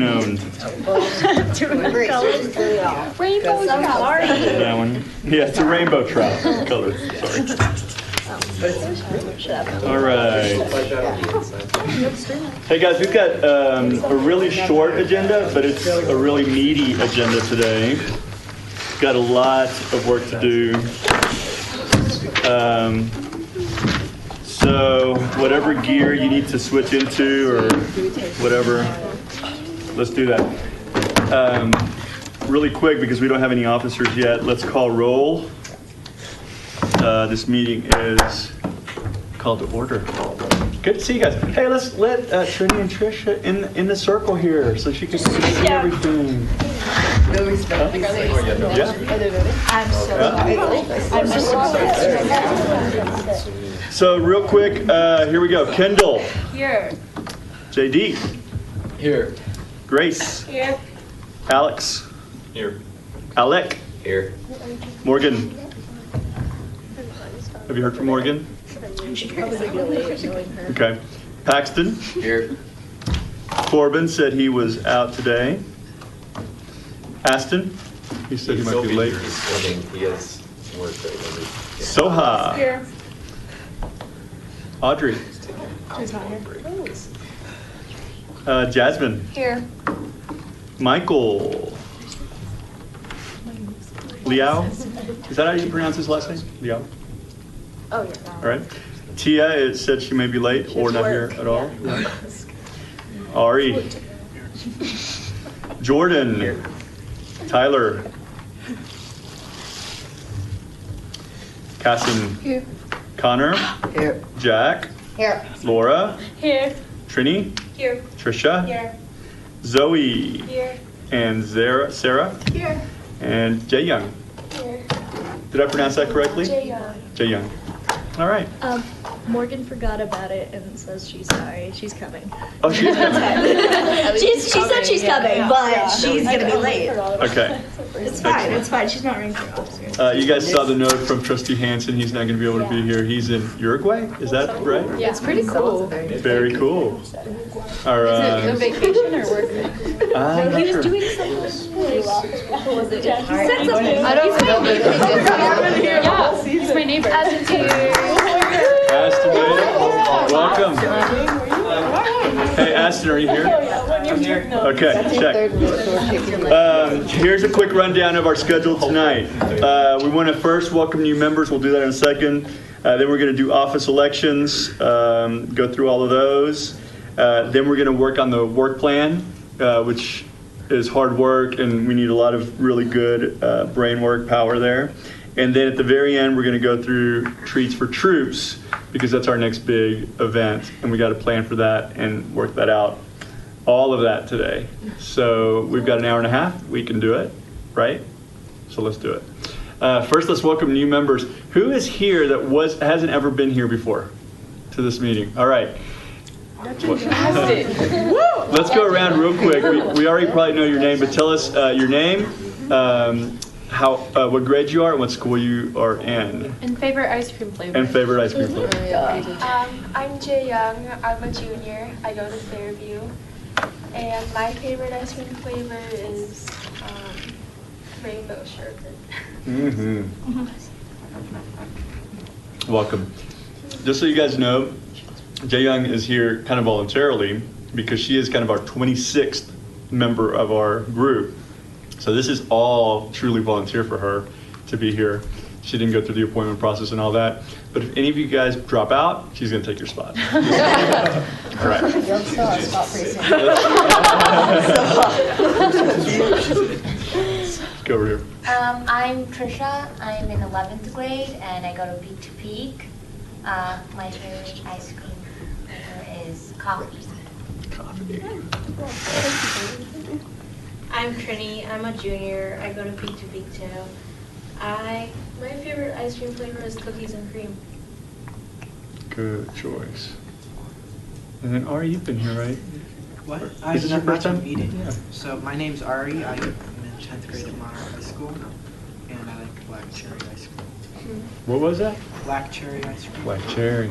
known. Rainbow trout. That one. Yeah, it's a rainbow trout color. Sorry. All right. Hey guys, we've got a really short agenda, but it's a really meaty agenda today. We've got a lot of work to do. So whatever gear you need to switch into or whatever, let's do that. Really quick, because we don't have any officers yet, let's call roll. This meeting is called to order. Good to see you guys. Hey, let's let Trini and Trisha in the circle here so she can see everything. Yeah. I'm so sorry. So real quick, here we go. Kendall. Here. JD. Here. Grace. Here. Alex. Here. Alec. Here. Morgan. Have you heard from Morgan? Okay. Paxton. Here. Corbin said he was out today. Aston. He said he might be late. He's filming. He has work right now. Soha. Here. Audrey. She's not here. Jasmine. Here. Michael. Liao. Is that how you pronounce his last name? Liao. Oh, yeah. All right. Tia said she may be late or not here at all. Yeah. Ari. Jordan. Here. Tyler. Cassie. Here. Connor. Here. Jack. Here. Laura. Here. Trini. Here. Trisha. Here. Zoe. Here. And Sarah. Here. And Jay Young. Here. Did I pronounce that correctly? Jay Young. Jay Young. All right. Morgan forgot about it and says she's sorry. She's coming. Oh, she's coming. She said she's coming, but she's gonna be late. Okay. It's fine. It's fine. She's not ranking officers. You guys saw the note from Trustee Hansen. He's not going to be able to be here. He's in Uruguay. Is that right? Yeah, it's pretty cool. Very cool. Our, Is it a vacation or work? I'm not He was sure. doing something. What was it? He said something. I don't know. Yeah, he's my neighbor. Aston, welcome. Hey, Aston, are you here? I'm here. Okay, check. Here's a quick rundown of our schedule tonight. We want to first welcome new members. We'll do that in a second. Then we're going to do office elections, go through all of those. Then we're going to work on the work plan, which is hard work, and we need a lot of really good brain work power there. And then at the very end, we're going to go through treats for troops, because that's our next big event, and we got to plan for that and work that out. All of that today. So we've got an hour and a half. We can do it, right? So let's do it. First, let's welcome new members. Who is here that hasn't ever been here before to this meeting? All right. Let's go around real quick. We already probably know your name, but tell us your name, what grade you are, and what school you are in. And favorite ice cream flavor. And favorite ice cream flavor. I'm Jay Young. I'm a junior. I go to Fairview. And my favorite ice cream flavor is rainbow sherbet. Mm-hmm. Welcome. Just so you guys know, Jay Young is here kind of voluntarily because she is kind of our 26th member of our group. So this is all truly volunteer for her to be here. She didn't go through the appointment process and all that. But if any of you guys drop out, she's going to take your spot. All right. You'll still have a spot pretty soon. Go over here. I'm Trisha. I'm in 11th grade and I go to Peak to Peak. My favorite ice cream flavor is coffee. I'm Trini. I'm a junior. I go to Peak to Peak too. My favorite ice cream flavor is cookies and cream. Good choice. And then Ari, you've been here, right? What? Is I this your never first time? meeting. Yeah. So my name's Ari. I'm in 10th grade at Monarch High School, and I like black cherry ice cream. What was that? Black cherry ice cream. Black cherry.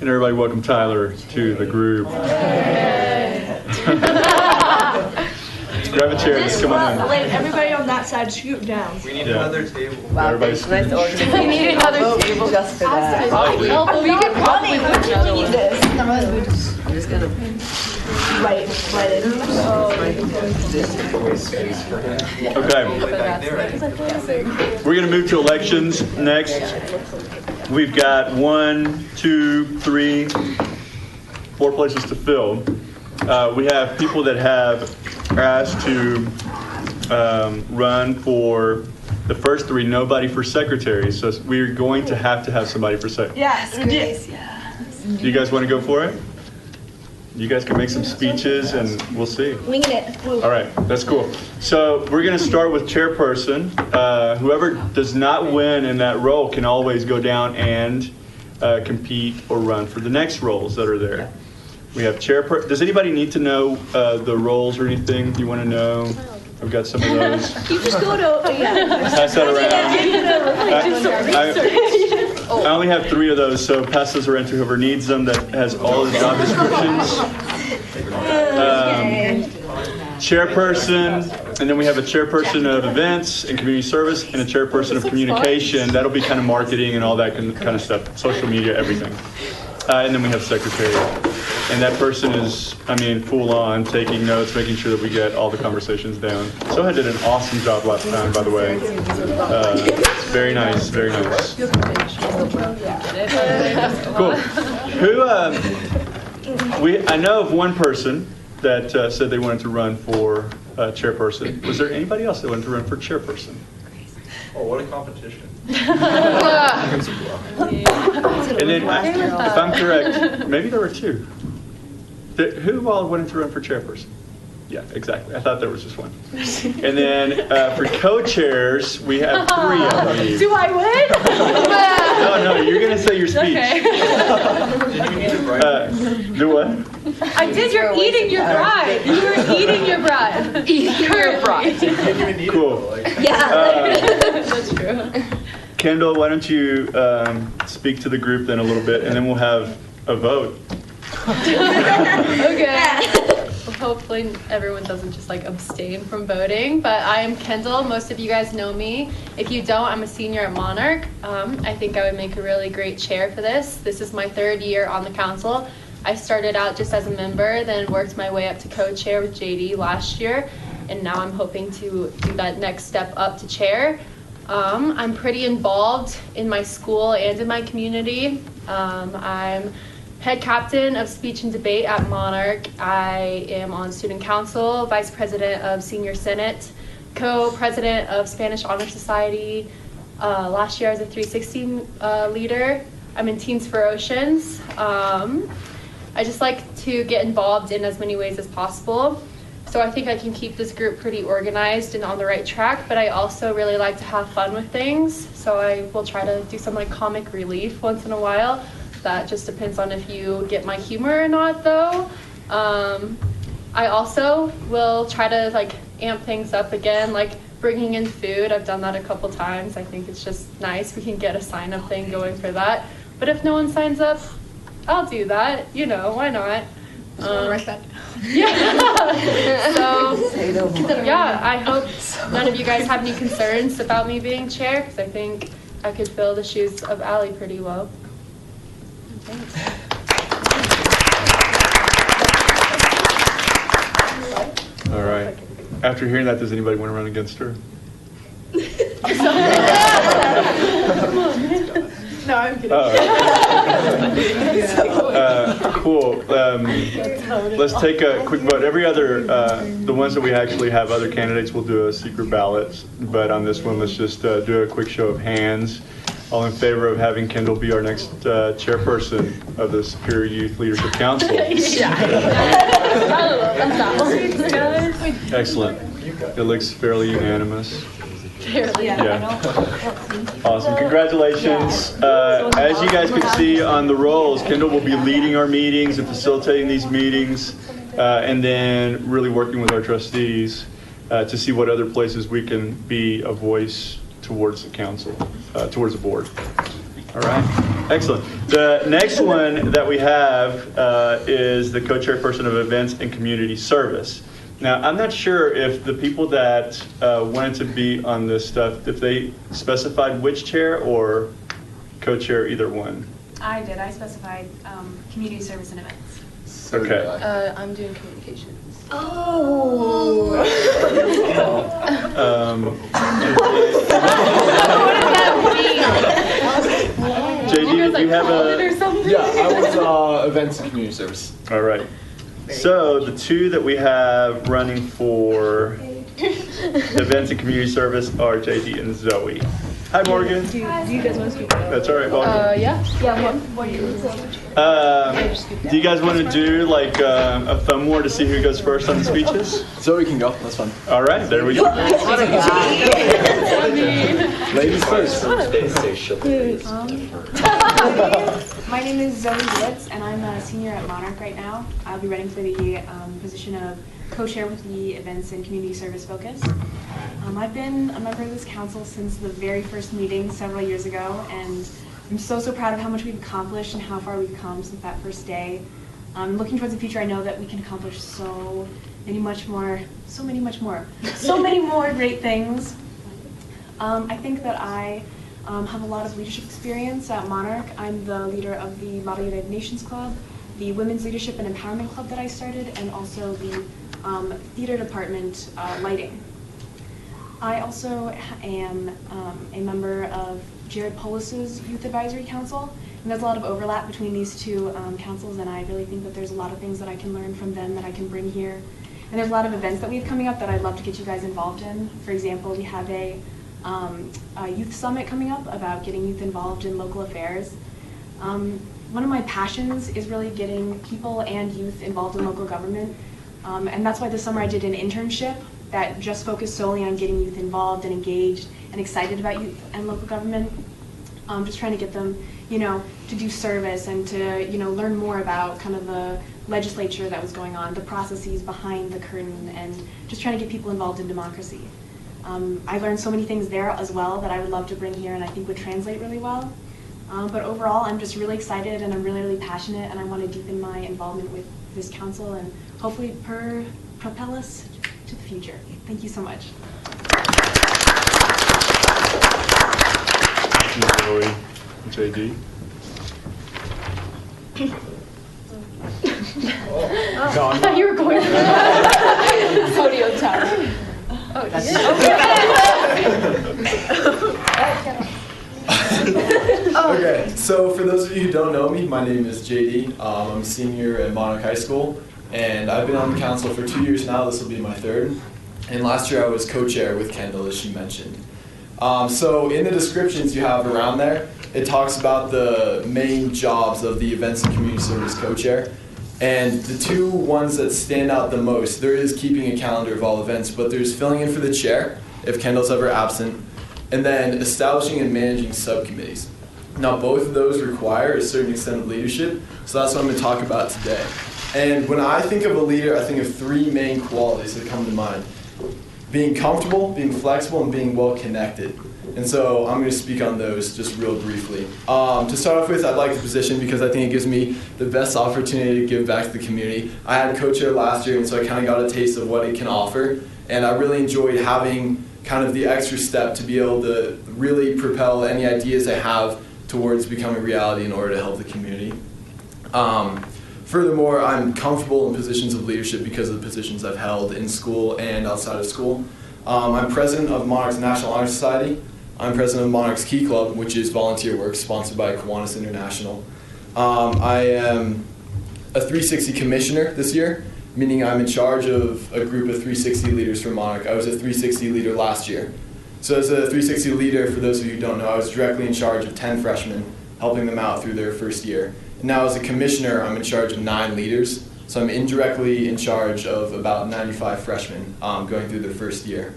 And everybody welcome Tyler to the group. grab a chair and just come on in. Wait, everybody on that side scoot down. We need Yeah. another table. Everybody's We need another table just for that. Probably. We could probably put another one. I'm just gonna. Right in. Okay. Back there, I think. We're going to move to elections next. We've got 1, 2, 3, 4 places to fill. We have people that have asked to run for the first 3, nobody for secretary. So we're going to have somebody for secretary. Yes, Grace. Do you guys want to go for it? You guys can make some speeches and we'll see. Winging it. All right, that's cool. So we're going to start with chairperson. Whoever does not win in that role can always go down and compete or run for the next roles that are there. We have chairperson. Does anybody need to know the roles or anything you want to know? I've got some of those. You just go to, Pass that around. I only have 3 of those, so pass those around to whoever needs them that has all the job descriptions. Chairperson, and then we have a chairperson of events and community service and a chairperson of communication. That'll be kind of marketing and all that kind of stuff, social media, everything. And then we have secretary. And that person is, full on taking notes, making sure that we get all the conversations down. Soha did an awesome job last time, by the way. Very nice, very nice. Cool. I know of one person that said they wanted to run for chairperson. Was there anybody else that wanted to run for chairperson? Oh, what a competition. And then, if I'm correct, maybe there were 2. Who all wanted to run for chairperson? Yeah, exactly. I thought there was just one. And then for co-chairs, we have 3, I believe. do I win? No, you're going to say your speech. Did you need to write? Do what? I did. You're eating your bride. You were eating your bride. Eating your bride. You didn't even need Cool. it. That's true. Kendall, why don't you speak to the group then a little bit, and then we'll have a vote. Okay. Well, hopefully everyone doesn't just abstain from voting, but I am Kendall. Most of you guys know me. If you don't, I'm a senior at Monarch. I think I would make a really great chair for this. This is my 3rd year on the council. I started out just as a member, then worked my way up to co-chair with JD last year, and now I'm hoping to do that next step up to chair. I'm pretty involved in my school and in my community. I'm head captain of speech and debate at Monarch. I am on student council, vice president of senior senate, co-president of Spanish Honor Society. Last year I was a 360 leader. I'm in Teens for Oceans. I just like to get involved in as many ways as possible. So I think I can keep this group pretty organized and on the right track, but I also really like to have fun with things. So I will try to do some comic relief once in a while. That just depends on if you get my humor or not, though. I also will try to amp things up again, bringing in food. I've done that a couple times. I think it's just nice. We can get a sign-up thing going for that. But if no one signs up, I'll do that. Why not? Write that. Yeah. So, yeah, I hope none of you guys have any concerns about me being chair, because I think I could fill the shoes of Allie pretty well. Thanks. All right. After hearing that, does anybody want to run against her? No, I'm kidding. Cool. Let's take a quick vote. Every other, the ones that we actually have other candidates, we'll do a secret ballot. But on this one, let's just do a quick show of hands. All in favor of having Kendall be our next chairperson of the Superior Youth Leadership Council? Excellent. It looks fairly unanimous. Yeah. Awesome. Congratulations. As you guys can see on the rolls, Kendall will be leading our meetings and facilitating these meetings, and then really working with our trustees to see what other places we can be a voice towards the council, towards the board. All right. Excellent. The next one that we have is the co-chairperson of events and community service. Now, I'm not sure if the people that wanted to be on this stuff, if they specified which chair or co-chair, either one. I did. I specified community service and events. Okay. I'm doing communications. Oh. JD, did you have a? Yeah, I was events and community service. All right. So the two that we have running for events and community service are JD and Zoe. Hi, Morgan. Do you guys want to speak? That's all right. Welcome. Yeah. Yeah, Do you guys want to do like a thumb war to see who goes first on the speeches? Zoe can go. That's fun. All right, there we go. Ladies first. My name is Zoe Blitz, and I'm a senior at Monarch right now. I'll be running for the position of co-chair with the Events and Community Service Focus. I've been a member of this council since the very first meeting several years ago, and I'm so proud of how much we've accomplished and how far we've come since that first day. Looking towards the future, I know that we can accomplish so many more great things. I think that I have a lot of leadership experience at Monarch. I'm the leader of the Model United Nations Club, the Women's Leadership and Empowerment Club that I started, and also the theater department lighting. I also am a member of Jared Polis's Youth Advisory Council, and there's a lot of overlap between these two councils, and I really think that there's a lot of things that I can learn from them that I can bring here. And there's a lot of events that we have coming up that I'd love to get you guys involved in. For example, we have a youth summit coming up about getting youth involved in local affairs. One of my passions is really getting people and youth involved in local government, and that's why this summer I did an internship that just focused solely on getting youth involved and engaged and excited about youth and local government. Just trying to get them, to do service and to, learn more about kind of the legislature that was going on, the processes behind the curtain, and just trying to get people involved in democracy. I learned so many things there as well that I would love to bring here and I think would translate really well. But overall, I'm just really excited and I'm really passionate, and I want to deepen my involvement with this council and hopefully propel us to the future. Thank you so much. Zoe, JD. I thought you were going to podium time. Oh, Okay, so for those of you who don't know me, my name is JD. I'm a senior at Monarch High School, and I've been on the council for 2 years now. This will be my third. And last year I was co-chair with Kendall, as she mentioned. So in the descriptions you have around there, it talks about the main jobs of the Events and Community Service co-chair. And the two ones that stand out the most, there is keeping a calendar of all events, but there's filling in for the chair if Kendall's ever absent, and then establishing and managing subcommittees. Now both of those require a certain extent of leadership, so that's what I'm going to talk about today. And when I think of a leader, I think of three main qualities that come to mind: being comfortable, being flexible, and being well connected. And so I'm going to speak on those just real briefly. To start off with, I'd like the position because I think it gives me the best opportunity to give back to the community. I had co-chair last year, and so I kind of got a taste of what it can offer. And I really enjoyed having kind of the extra step to be able to really propel any ideas I have towards becoming reality in order to help the community. Furthermore, I'm comfortable in positions of leadership because of the positions I've held in school and outside of school. I'm president of Monarch's National Honor Society. I'm president of Monarch's Key Club, which is volunteer work sponsored by Kiwanis International. I am a 360 commissioner this year, meaning I'm in charge of a group of 360 leaders for Monarch. I was a 360 leader last year. So as a 360 leader, for those of you who don't know, I was directly in charge of 10 freshmen, helping them out through their first year. And now as a commissioner, I'm in charge of 9 leaders. So I'm indirectly in charge of about 95 freshmen going through their first year.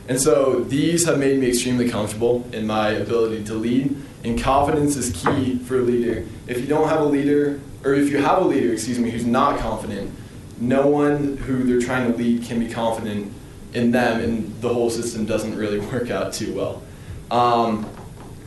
And so these have made me extremely comfortable in my ability to lead, and confidence is key for a leader. If you don't have a leader, or if you have a leader, who's not confident, no one who they're trying to lead can be confident in them, and the whole system doesn't really work out too well.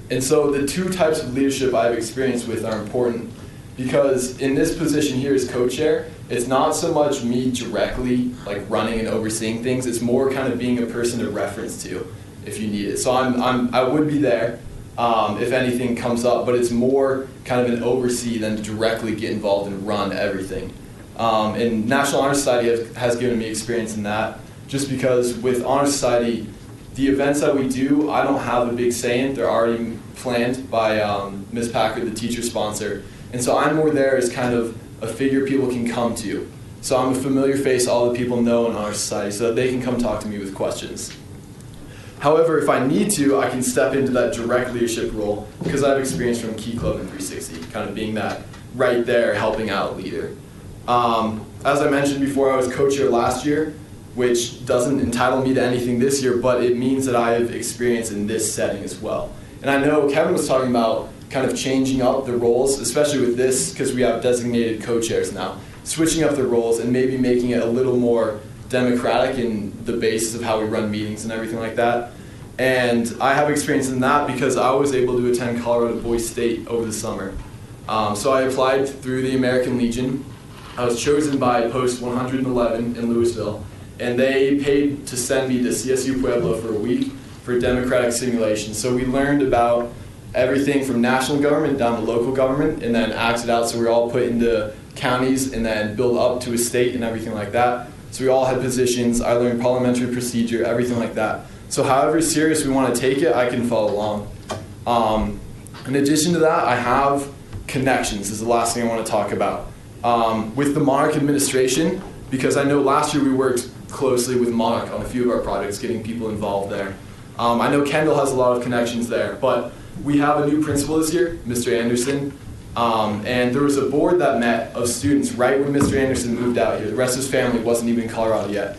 And so the two types of leadership I've experienced with are important, because in this position here as co-chair, it's not so much me directly like running and overseeing things. It's more kind of being a person to reference to if you need it. So I would be there if anything comes up, but it's more kind of an oversee than to directly get involved and run everything. And National Honor Society has given me experience in that, just because with Honor Society, the events that we do, I don't have a big say in. They're already planned by Ms. Packard, the teacher sponsor. And so I'm more there as kind of a figure people can come to. So I'm a familiar face all the people know in Honor Society so that they can come talk to me with questions. However, if I need to, I can step into that direct leadership role because I have experience from Key Club and 360, kind of being that right there helping out leader. As I mentioned before, I was co-chair last year, which doesn't entitle me to anything this year, but it means that I have experience in this setting as well. And I know Kevin was talking about kind of changing up the roles, especially with this, because we have designated co-chairs now, switching up the roles and maybe making it a little more democratic in the basis of how we run meetings and everything like that. And I have experience in that because I was able to attend Colorado Boys State over the summer. So I applied through the American Legion. I was chosen by Post 111 in Louisville, and they paid to send me to CSU Pueblo for a week for democratic simulation. So we learned about everything from national government down to local government, and then acted out. So we were all put into counties and then build up to a state and everything like that. So we all had positions. I learned parliamentary procedure, everything like that. So however serious we want to take it, I can follow along. In addition to that, I have connections is the last thing I want to talk about. With the Monarch administration, because I know last year we worked closely with Monarch on a few of our projects, getting people involved there. I know Kendall has a lot of connections there, but we have a new principal this year, Mr. Anderson, and there was a board that met of students right when Mr. Anderson moved out here. The rest of his family wasn't even in Colorado yet.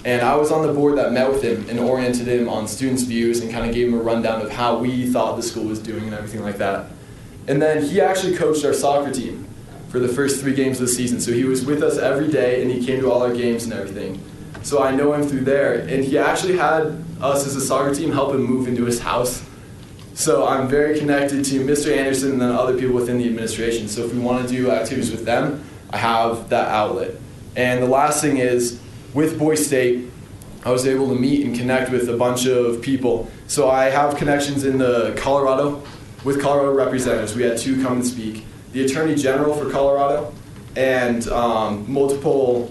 And I was on the board that met with him and oriented him on students' views and kind of gave him a rundown of how we thought the school was doing and everything like that. And then he actually coached our soccer team for the first 3 games of the season. So he was with us every day and he came to all our games and everything. So I know him through there. And he actually had us as a soccer team help him move into his house. So I'm very connected to Mr. Anderson and then other people within the administration. So if we want to do activities with them, I have that outlet. And the last thing is, with Boys State, I was able to meet and connect with a bunch of people. So I have connections in the Colorado, with Colorado representatives. We had 2 come and speak. The Attorney General for Colorado and multiple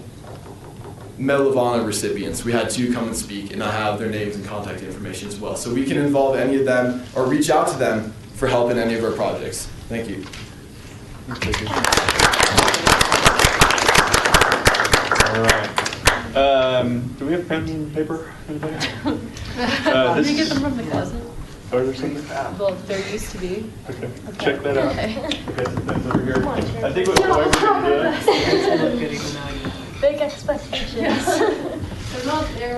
Medal of Honor recipients. We had 2 come and speak, and I have their names and contact information as well. So we can involve any of them or reach out to them for help in any of our projects. Thank you. All right. Do we have pen and paper? Anybody? Did you get them from the closet? Are there something? Well, there used to be. Okay. Check that out. Okay. Okay, that's over here. I think what we're going to do. Big expectations. They're not there.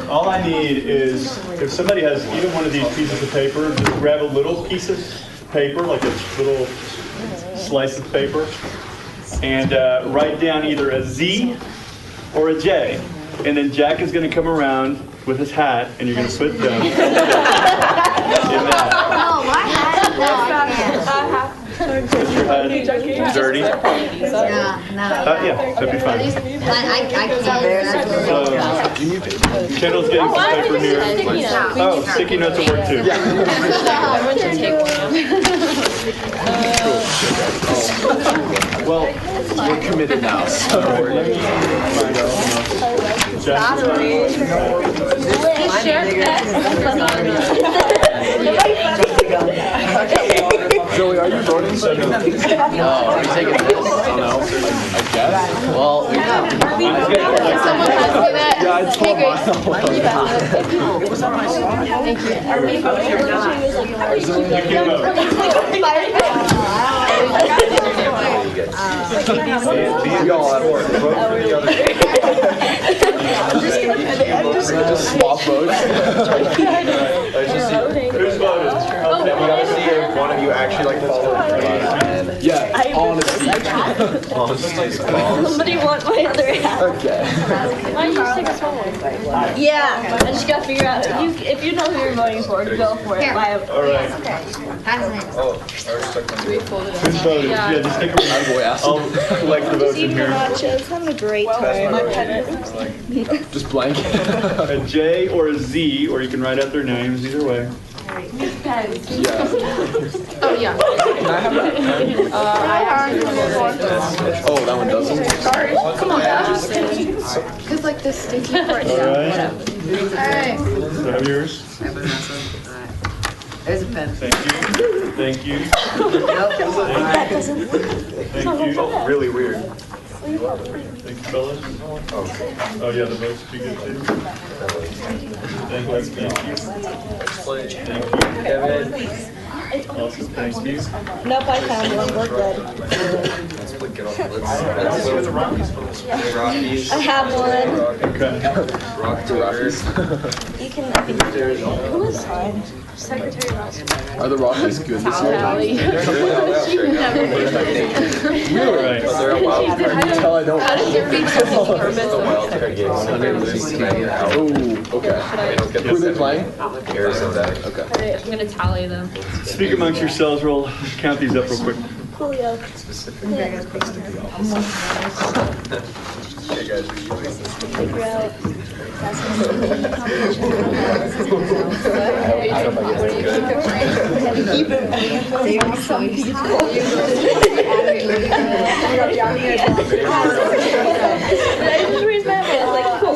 All I need is, if somebody has even one of these pieces of paper, just grab a little piece of paper, like a little slice of paper, and write down either a Z or a J. And then Jack is going to come around with his hat, and you're going to put them in that. No, my hat? No, I can't. Is your hat dirty? Yeah, that'd be fine. So, Kendall's getting some paper here. Oh, sticky notes will work too. Everyone should take one. Well, we're committed now, so Joey, are you voting? No, are we taking this? I don't know. I guess. Well, Someone has to do that. Yeah, I told It was on my side. Thank you. Are we voting or not? You can vote. We all have work. Vote for the other. Just swap votes. Who's voted? We gotta see your one of you actually like follow the dream? Yeah, honesty. Somebody want my other hat? Okay. Why don't you just take a small one? Yeah, I just gotta figure out, if you know who you're voting for, go for it. All right. Oh, I already stuck my Who's voted? Yeah, just take a I'll collect the votes in here. Nachos, having a great time. Just blank. A J or a Z, or you can write out their names, either way. Yeah. Oh, yeah. Can I have that pen? Oh, that one doesn't? Sorry. Come on, because like this stinky part. All right. All right. So have yours. There's a pen. Thank you. Thank you. That doesn't work. Thank you. Oh, really weird. Thank you, fellas. Oh, yeah, the votes you get too. Thank you. Thank you. Awesome, thank you. Nope, I found one. We're good. I have one. Okay. You can, I think, who is fine? Secretary Ross. Are the Rockies good this year? Tally. All right. They're a wild You can tell I don't. How does your feet feel? Oh, okay. Who are they playing? Okay. I'm gonna tally them. Speak amongst yourselves. We'll count these up real quick. Julio. Figure out.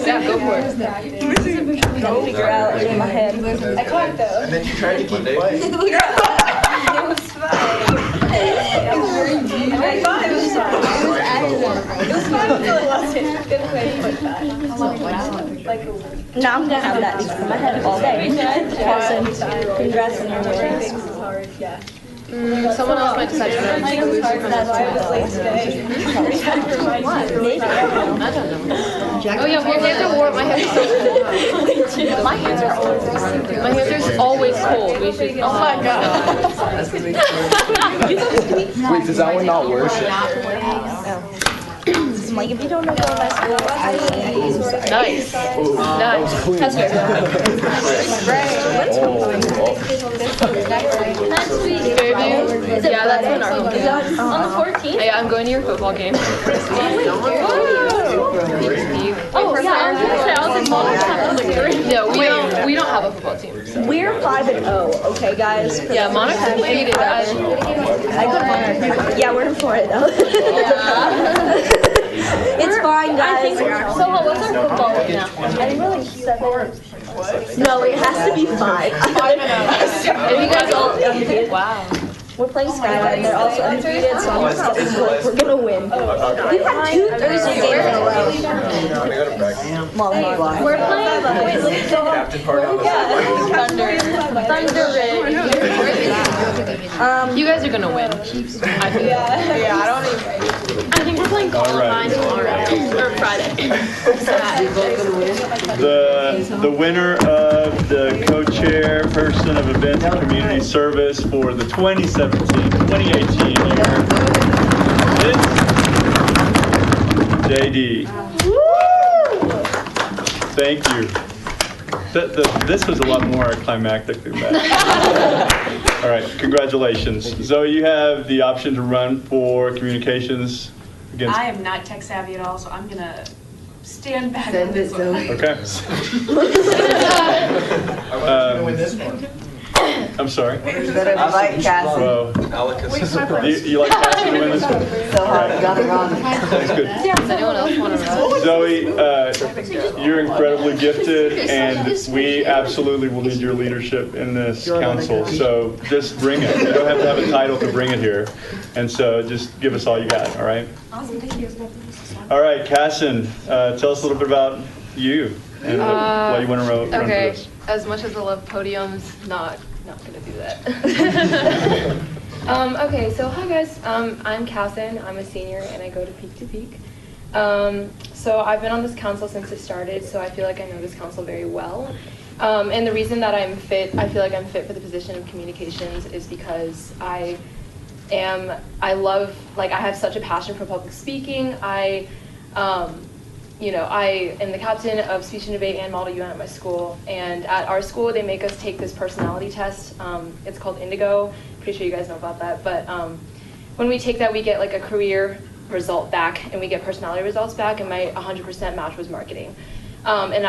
Yeah, go for it. Gotta figure out in my head. I caught though. And then you tried to keep playing. It was fine. I thought it was fine. It was fine until it wasn't. Good play. No, I'm gonna have that in my head all day. Awesome. Congrats on your win. Someone else might decide to run. That's why I was late today. Maybe. I don't know. Oh yeah, my hands are warm. My hands are so cold. My hands are always cold. We should. Oh my god. Wait, does that one not work? Like, if you don't know where my school is, Nice. Nice. That's fair. Yeah, that's on our home game. on the 14th? Yeah, I'm going to your football game. Oh, yeah, I was like, Mom, no, we don't have a football team. So. We're 5-0, okay, guys? Yeah, Monarch defeated us. I go Monarch. Yeah, we're 4-0. It's fine, guys. So what's our football right now? I think we're like 7. No, it has to be 5. If you guys all undefeated, wow. We're playing Skyline. They're also undefeated, so I'm just getting like, we're gonna win. We've had 2 Thursday games in a row. We're playing. Wait, let's go. Thunder Ridge. You guys are gonna win. I think we're playing Columbine tomorrow or Friday. The winner of the co-chair person of events and community service for the 2017-2018 year is JD. Thank you. This was a lot more climactic than that. All right, congratulations. Zoe, you have the option to run for communications against... I am not tech savvy at all, so I'm going to stand back Send on this it, one. Zoe. Okay. I want you to win this one. I'm sorry. You better invite Cassie. Well, you like Cassie to win this one? So hard, got it wrong. That's good. Does anyone else want to run? Zoe, you're incredibly gifted, and we absolutely will need your leadership in this council. So just bring it. You don't have to have a title to bring it here. And so just give us all you got, all right? Awesome, thank you. All right, Casson, tell us a little bit about you and why you want to run for Okay, this. as much as I love podiums, not gonna do that. Okay, so hi guys, I'm Casson, I'm a senior and I go to Peak to Peak. So I've been on this council since it started, so I feel like I know this council very well. And the reason that I feel like I'm fit for the position of communications is because I have such a passion for public speaking. I am the captain of speech and debate and model UN at my school. And at our school, they make us take this personality test. It's called Indigo. Pretty sure you guys know about that. But when we take that, we get like a career result back, and we get personality results back. And my 100% match was marketing. And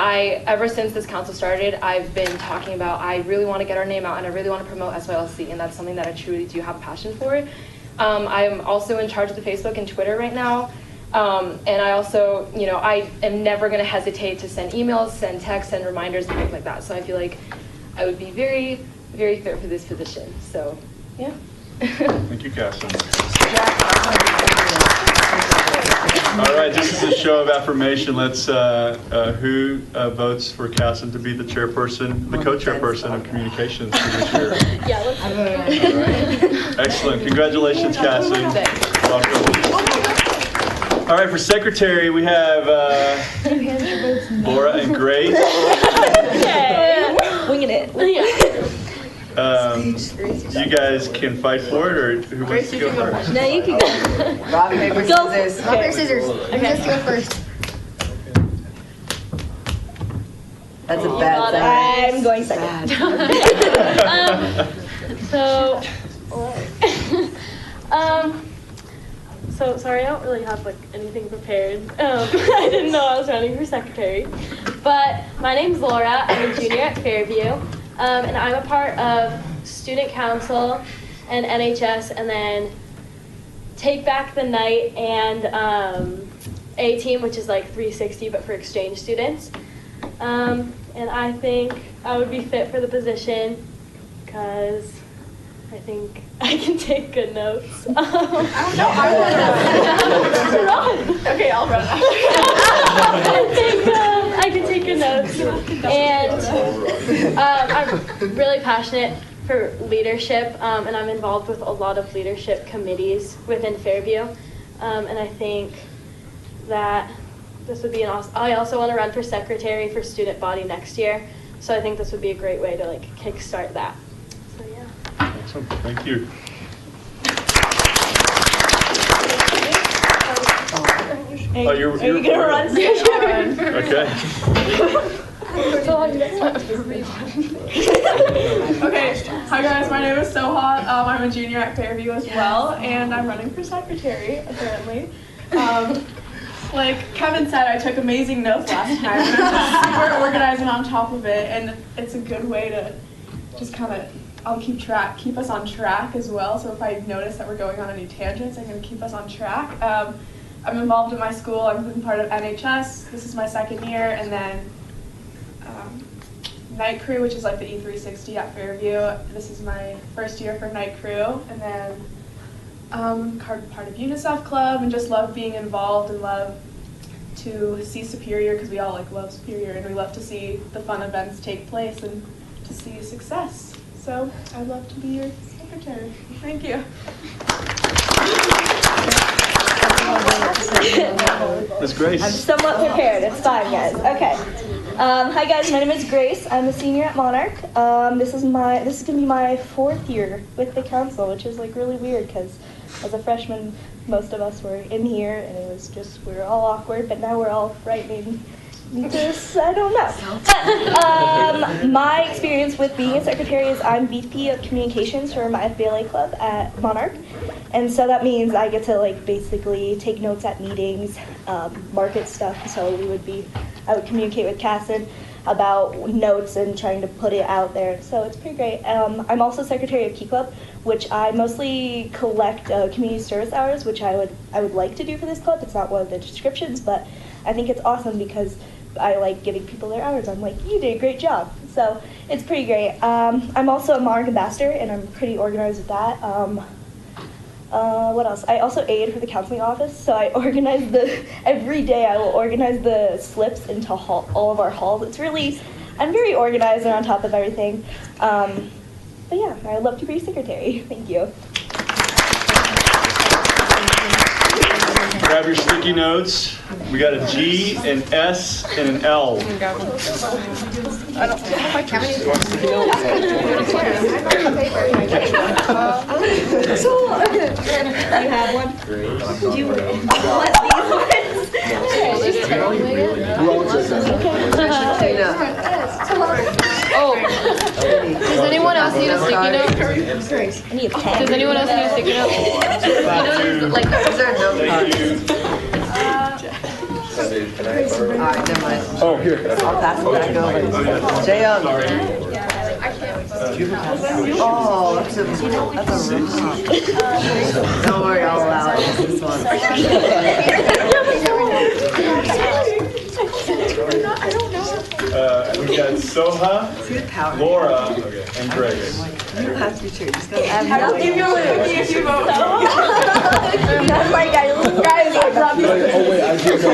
ever since this council started, I've been talking about I really want to get our name out, and I really want to promote SYLC, and that's something that I truly do have a passion for. I'm also in charge of the Facebook and Twitter right now. And I also, I am never going to hesitate to send emails, send texts, send reminders, and things like that. So I feel like I would be very, very fit for this position. So, yeah. Thank you, Casson. All right, this is a show of affirmation. Let's, who votes for Casson to be the chairperson, the co-chairperson of communications for this year? Yeah, let's All right. Excellent. Congratulations, Casson. Welcome. All right, for secretary, we have Laura and Grace. Winging it. You guys can fight for it, or who wants to go first? No, you can go. Rock, paper, scissors. Rock, paper, scissors. Okay. Let's go first. That's a bad sign. I'm going second. So sorry, I don't really have like anything prepared. I didn't know I was running for secretary. But my name's Laura. I'm a junior at Fairview, and I'm a part of student council and NHS, and then Take Back the Night and A Team, which is like 360 but for exchange students. And I think I would be fit for the position because I think I can take good notes. I don't know. Run. Okay, I'll run. I can take good notes. And I'm really passionate for leadership, and I'm involved with a lot of leadership committees within Fairview. And I think that this would be an awesome. I also want to run for secretary for student body next year, so I think this would be a great way to like kickstart that. So yeah. Awesome. Thank you. Oh, you're Are you gonna run? Okay. Okay, hi guys, my name is Soha. I'm a junior at Fairview as well, and I'm running for secretary, apparently. Like Kevin said, I took amazing notes last time, and I'm just super organized and on top of it, and it's a good way to just kind of, I'll keep us on track as well, so if I notice that we're going on any tangents, I can keep us on track. I'm involved in my school. I've been part of NHS. This is my second year, and then Night Crew, which is like the E360 at Fairview. This is my first year for Night Crew, and then part of UNICEF Club, and just love being involved and love to see Superior, because we all like love Superior, and we love to see the fun events take place and to see success. So I'd love to be your secretary. Thank you. Ms. Grace. I'm somewhat prepared. It's fine, guys. Okay. Hi guys, my name is Grace. I'm a senior at Monarch. This is gonna be my 4th year with the council, which is like really weird because as a freshman, most of us were in here and it was just we were all awkward. But now we're all frightening. Just I don't know. But my experience with being a secretary is I'm VP of communications for my FBLA club at Monarch. And so that means I get to like basically take notes at meetings, market stuff. So I would communicate with Casson about notes and trying to put it out there. So it's pretty great. I'm also secretary of Key Club, which I mostly collect community service hours, which I would like to do for this club. It's not one of the descriptions, but I think it's awesome because I like giving people their hours. I'm like, you did a great job. So it's pretty great. I'm also a Monarch ambassador, and I'm pretty organized with that. What else? I also aid for the counseling office, so I organize every day I will organize the slips into all of our halls. I'm very organized and on top of everything. But yeah, I'd love to be secretary. Thank you. Grab your sticky notes. We got a G, an S, and an L. You have one? Do you want these Oh, does anyone else need a sticky note? I need a pen. Does anyone else need a sticky note? Like, is there no cards? Alright, never mind. Oh, here. I'll pass it back over. Jayoung. Oh, that's a rough. Don't worry, I'll allow it. This one. We got Soha, Laura, and Grace. You have to choose. I'll give you a little if you vote. That's like, guys, I love you. Oh wait, I did go.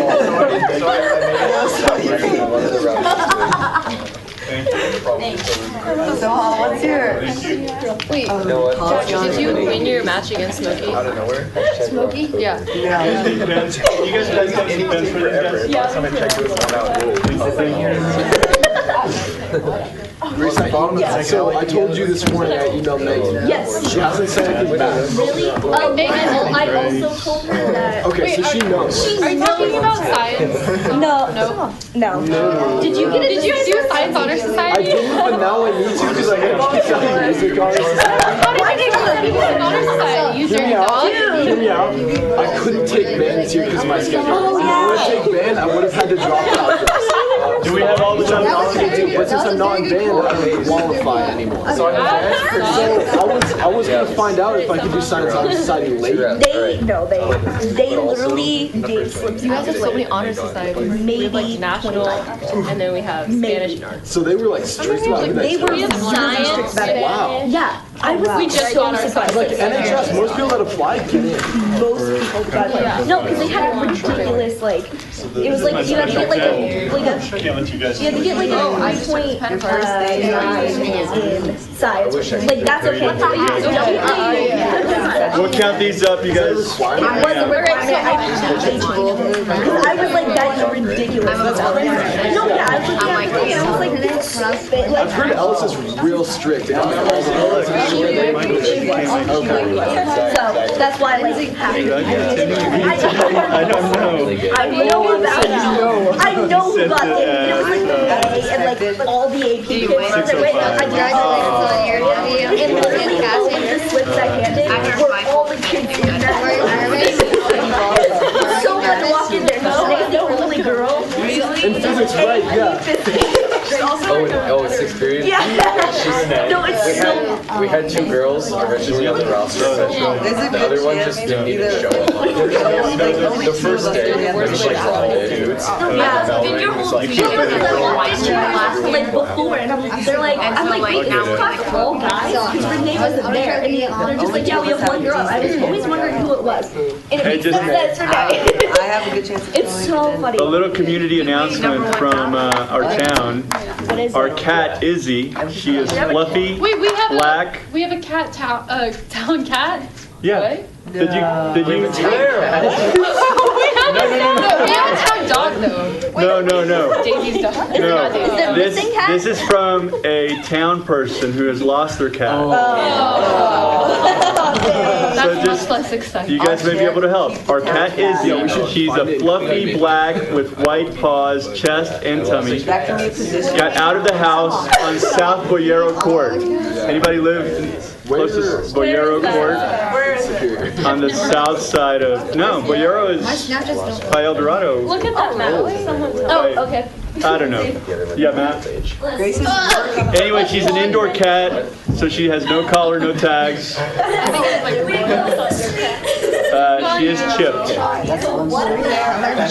So, what's yours? Wait, did you win your match against Smokey? Out of nowhere. Smokey? Yeah. You guys have any pens for this guys? Last time I checked, it was not out. Grace, so I told you this morning I emailed Megan. Yes. She hasn't said anything back. Really? I also told her that. Okay, so she knows. Are you talking about science? No. No. No. Did you Did you do Science Honor I Society? didn't, but now I need to because I got to study music honor society. Why did you do Honor Society? Use Hear your me out. dog? Hear me out. I couldn't take band this year because of my schedule. If I would have taken band, I would have had to drop out. Do we have all the time? But since I'm not in band, I don't qualify anymore. So I was gonna find out if I could do Science Honor Society late. They literally gave slips. You guys have so many honor societies. We have like national, and then we have Spanish and art. So they were like strict about it. They were really strict about it. Wow. Yeah, I was We just so got our surprised. Like NHS, most people that applied get in. Most people got it. No, because they had a ridiculous like. It was like you had to get like a Can't let you guys. you had to get like a 3.9 in size. Like that's okay. We'll count these up, you guys. It was a requirement. I was like, that is ridiculous. No, yeah, I was looking at it, I was like, this is stupid. I've heard Ellis is real strict. So that's why, like, I don't know. I know about it. I know who got it. It was like the A and like all the AP kids. I and literally all of the slips I handed were all the kids in that class. So much to walk in there. So they the only girl. In physics, right? Yeah. Oh, it's sixth period? Yeah. No, it's so. We had two girls originally on the roster. The other one just didn't even show up. The first day, they just like dropped it. Yeah, did your whole like before, and they're like, I'm like, wait, now we're talking all guys, because Renee wasn't there, and they're just like, yeah, we have one girl. I was always wondering who it was, and it makes sense that it's Renee. I have a good chance of It's so funny. A little community announcement from our town. What is Our it? cat Izzy, she is fluffy, Wait, we have black. we have a cat town cat. Yeah. Did you? We have a town dog though. No. Daisy's dog. No. Not Daisy. This is from a town person who has lost their cat. That's So just- much less exciting. You guys may be able to help. Our cat Izzy, she's a fluffy black with white paws, chest, and tummy. That can be a position. Got out of the house on South Boyero Court. Anybody live close to Boyero Court? On the south side of, no, Boyero is by El Dorado. Look at that map. Oh, okay. I don't know. Yeah, Matt? Grace is Anyway, she's an indoor cat, so she has no collar, no tags. She is chipped.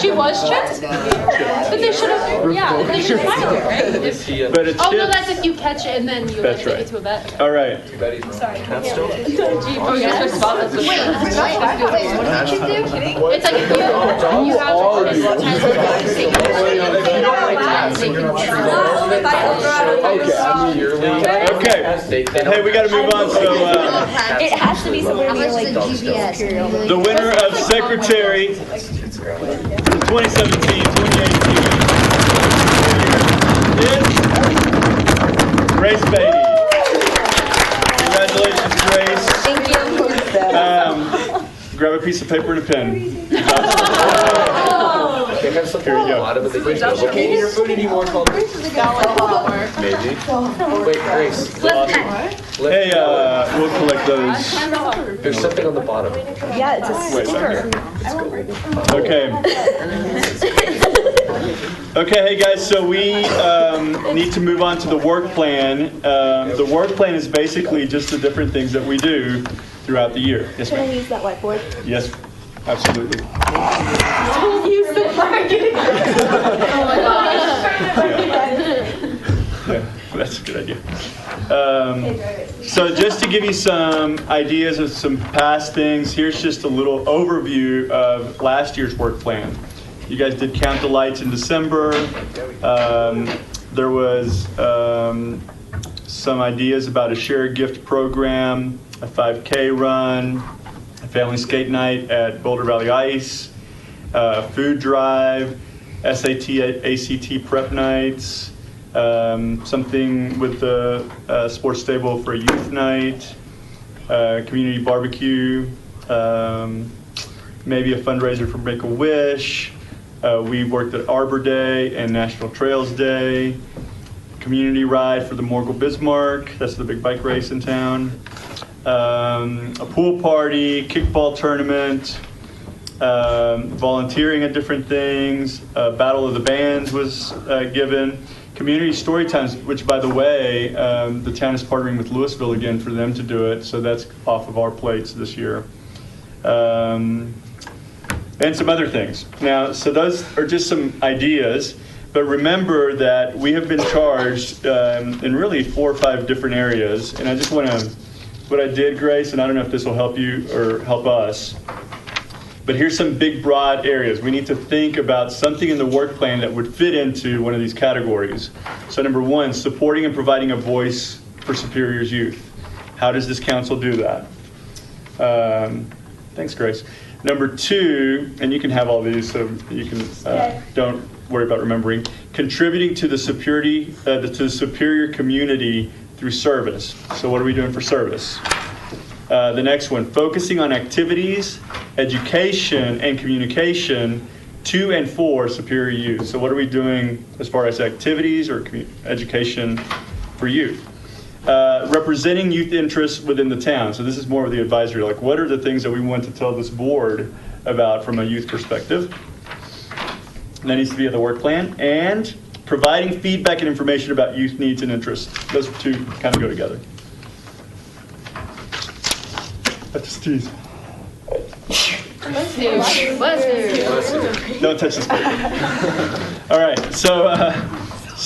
She was chipped? But they should have, they should file it, right? But it's Oh, no, chipped. that's if you catch it and then you That's take right. it to a vet. All right. Sorry. Oh, you guys are spotless. It's like if you have Okay. Hey, we got to move on. So It has to be somewhere near like Imperial. the winner of Secretary 2017-2018 is Grace Beatty. Congratulations, Grace. Thank you. Grab a piece of paper and a pen. They have something Here you on the go. bottom of the fridge. You can't eat your food anymore called maybe. Wait, Grace. Hey, we'll collect those. There's something on the bottom. Yeah, it's a Wait, sticker. Okay. Okay, hey guys, so we need to move on to the work plan. The work plan is basically just the different things that we do throughout the year. Yes, Can I ma'am? use that whiteboard? Yes, absolutely. Use the marketing. Oh my Yeah, that's a good idea. So just to give you some ideas of some past things, here's just a little overview of last year's work plan. You guys did Count the Lights in December. There was some ideas about a share gift program, a 5K run, a family skate night at Boulder Valley Ice, food drive, SAT, ACT prep nights, something with the sports stable for a youth night, community barbecue, maybe a fundraiser for Make-A-Wish. We worked at Arbor Day and National Trails Day, community ride for the Morgul Bismarck, that's the big bike race in town, a pool party, kickball tournament, volunteering at different things, Battle of the Bands was given, community story times, which by the way, the town is partnering with Louisville again for them to do it, so that's off of our plates this year. And some other things. Now, so those are just some ideas, but remember that we have been charged in really 4 or 5 different areas, and I just want to, what I did, Grace, and I don't know if this will help you or help us, but here's some big, broad areas. We need to think about something in the work plan that would fit into one of these categories. So number 1, supporting and providing a voice for Superior's youth. How does this council do that? Thanks, Grace. Number 2, and you can have all these, so you can don't worry about remembering. Contributing to the superior community through service. So what are we doing for service? The next one, focusing on activities, education, and communication to and for Superior youth. So what are we doing as far as activities or education for youth? Representing youth interests within the town. So this is more of the advisory, like what are the things that we want to tell this board about from a youth perspective? And that needs to be in the work plan. And providing feedback and information about youth needs and interests. Those 2 kind of go together. That's a tease. Don't touch this paper. All right, so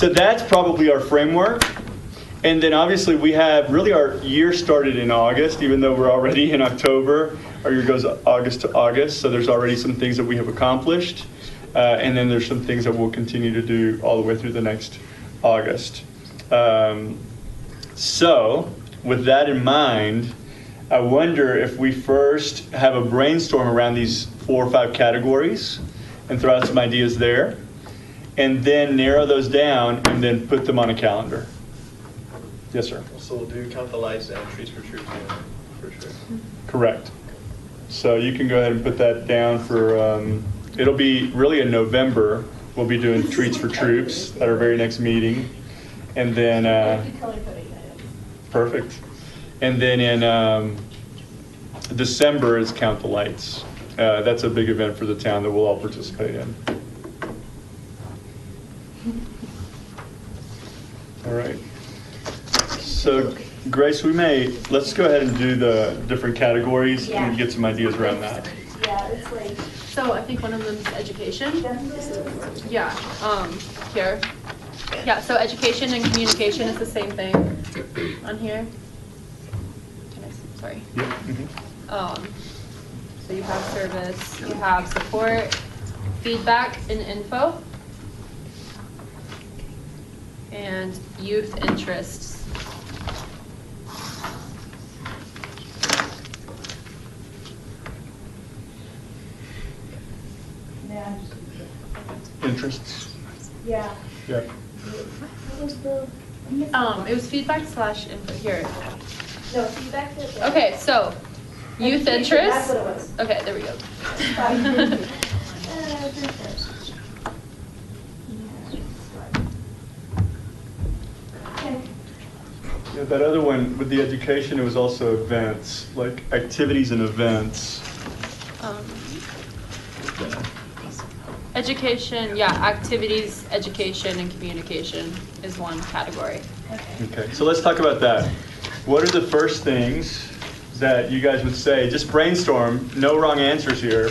that's probably our framework. And then obviously we have, really our year started in August, even though we're already in October. Our year goes August to August, so there's already some things that we have accomplished. And then there's some things that we'll continue to do all the way through the next August. So with that in mind, I wonder if we first have a brainstorm around these 4 or 5 categories and throw out some ideas there, and then narrow those down and then put them on a calendar. Yes, sir. So we'll do Count the Lights and Treats for Troops, for sure. Correct. So you can go ahead and put that down for, it'll be really in November. We'll be doing Treats for Troops at our very next meeting. And then, perfect. And then in December is Count the Lights. That's a big event for the town that we'll all participate in. All right. So, Grace, let's go ahead and do the different categories and get some ideas around that. Yeah, it's like. So I think one of them is education. Yeah, here. Yeah, so education and communication is the same thing on here. Sorry. Yeah. So you have service, you have support, feedback and info, and youth interests. Yeah. Interests. Yeah. Yeah. What was the It was feedback / input here. No, feedback. Okay, so youth That's interest. what it was. Okay, there we go. Yeah, that other one with the education, it was also events, like activities and events. Education, yeah, activities, education, and communication is one category. Okay, so let's talk about that. What are the first things that you guys would say, just brainstorm, no wrong answers here,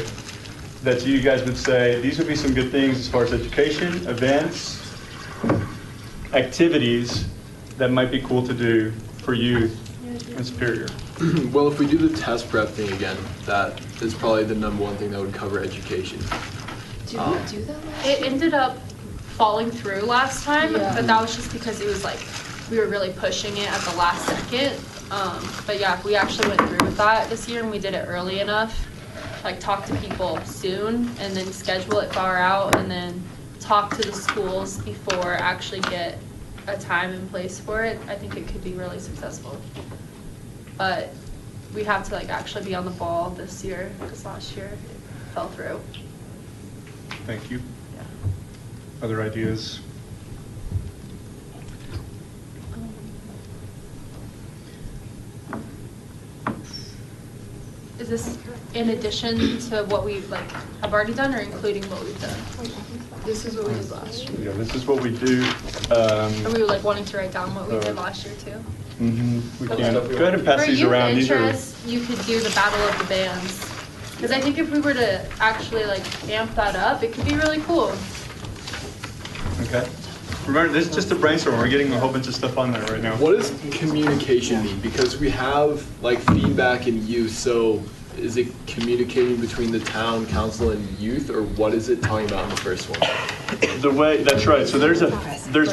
that you guys would say, these would be some good things as far as education, events, activities that might be cool to do for youth in Superior? Well, if we do the test prep thing again, that is probably the #1 thing that would cover education. Did we do that last year? It ended up falling through last time, but that was just because it was like, we were really pushing it at the last second. But yeah, we actually went through with that this year and we did it early enough, like talk to people soon and then schedule it far out and then talk to the schools before actually get a time and place for it. I think it could be really successful. But we have to like actually be on the ball this year because last year it fell through. Thank you. Other ideas? Is this in addition to what we like have already done or including what we've done? This is what we did last year. Yeah, this is what we do. Are we like wanting to write down what we did last year too? We can. Go ahead and pass these around. For youth interest, you could do the Battle of the Bands. Because I think if we were to actually like amp that up, it could be really cool. Okay. Remember, this is just a brainstorm. We're getting a whole bunch of stuff on there right now. What does communication mean? Because we have like feedback and youth, so is it communicating between the town council and youth, or what is it talking about in the first one? The way, that's right. So there's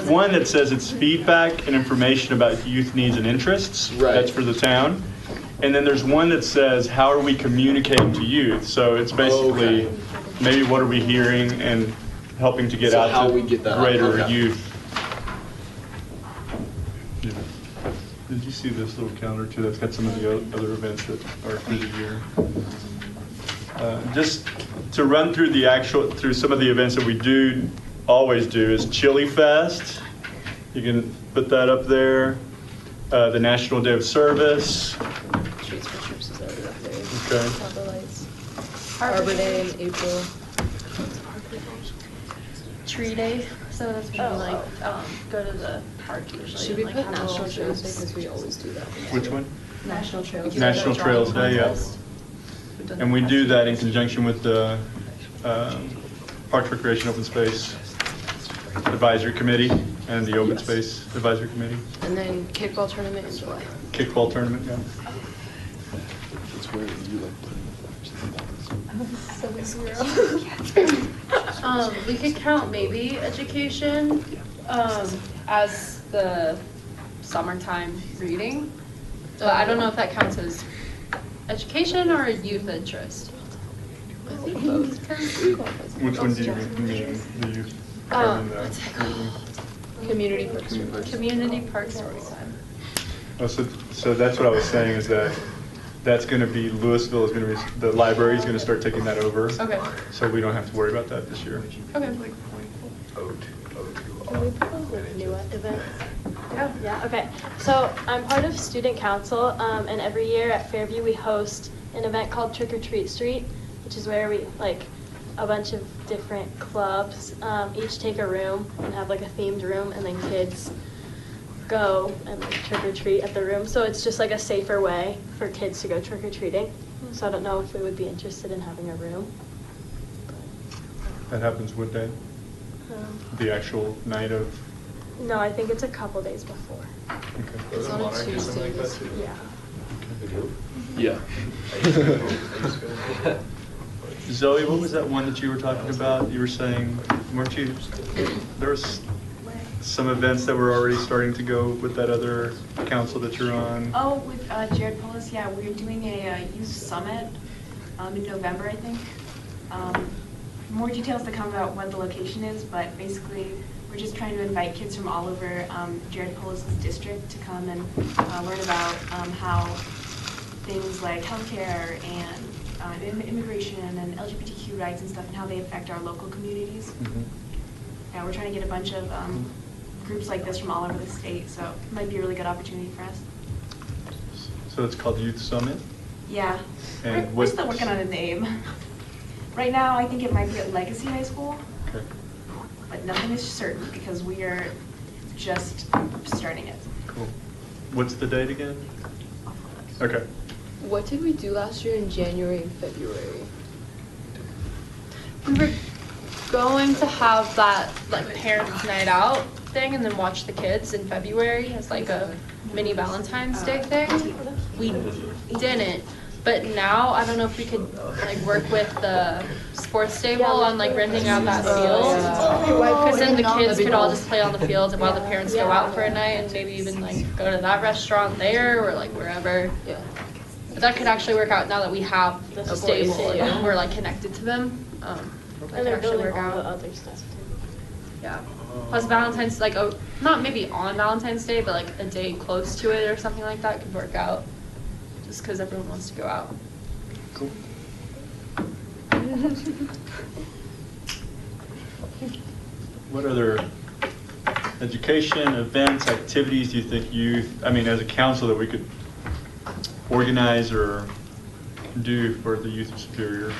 one that says it's feedback and information about youth needs and interests. Right. That's for the town. And then there's one that says, how are we communicating to youth? So it's basically maybe what are we hearing and helping to get So out how to we get that out. greater Okay. youth. Yeah. Did you see this little calendar too? That's got some of the other events that are through the year. Just to run through through some of the events that we do always do is Chili Fest. You can put that up there. The National Day of Service. Streets for Troops is already up there. Okay. Harbor Lights. Arbor Day in April. Tree Day. So that's when we like go to the park usually. Should we and, like, put have National little Trails Day trips. because we always do that? Which one? National Trails Day. National Trails Day, yeah. We've done And that we past do few that in years. conjunction with the Parks, Recreation, Open Space Advisory Committee and the Open Space Advisory Committee. And then kickball tournament in July. Kickball tournament, yeah. That's where you like We could count maybe education as the summertime reading. But I don't know if that counts as education or youth interest. I think both. Which one do you mean, the youth? I mean, the Community Parks. Community Parks Story Time. Oh, so that's what I was saying is that that's going to be, Louisville is going to be, the library is going to start taking that over. Okay. So we don't have to worry about that this year. Okay. Can we put like new events? Yeah, okay. So I'm part of student council, and every year at Fairview we host an event called Trick or Treat Street, which is where we like a bunch of different clubs each take a room and have like a themed room, and then kids go and like trick or treat at the room. So it's just like a safer way for kids to go trick or treating. So I don't know if we would be interested in having a room. That happens what day? The actual night of? No, I think it's a couple days before. Okay. It's on a Tuesday. Yeah. Yeah. Zoe, what was that one that you were talking about? You were saying, weren't you, there was some events that were already starting to go with that other council that you're on? Oh, with Jared Pullis, yeah, we're doing a youth summit in November, I think. More details to come about what the location is, but basically we're just trying to invite kids from all over Jared Polis' district to come and learn about how things like healthcare and immigration and LGBTQ rights and stuff and how they affect our local communities. Yeah, we're trying to get a bunch of groups like this from all over the state, so it might be a really good opportunity for us. So it's called Youth Summit? Yeah. And we're still working on a name. Right now, I think it might be at Legacy High School. Okay. But nothing is certain because we are just starting it. Cool. What's the date again? Okay. What did we do last year in January and February? We were going to have that like parents' night out thing and then watch the kids in February as like a mini Valentine's Day thing. We didn't. But now, I don't know if we could like work with the sports stable on like renting out that field. Because then the kids could all just play on the field while the parents go out for a night and maybe even like go to that restaurant there or like wherever. Yeah. But that could actually work out now that we have a stable and we're like connected to them. That could actually work out. Other stuff too. Yeah. Plus Valentine's, like, not maybe on Valentine's Day, but like a day close to it or something like that could work out. Just because everyone wants to go out. Cool. What other education, events, activities do you think as a council that we could organize or do for the youth of Superior?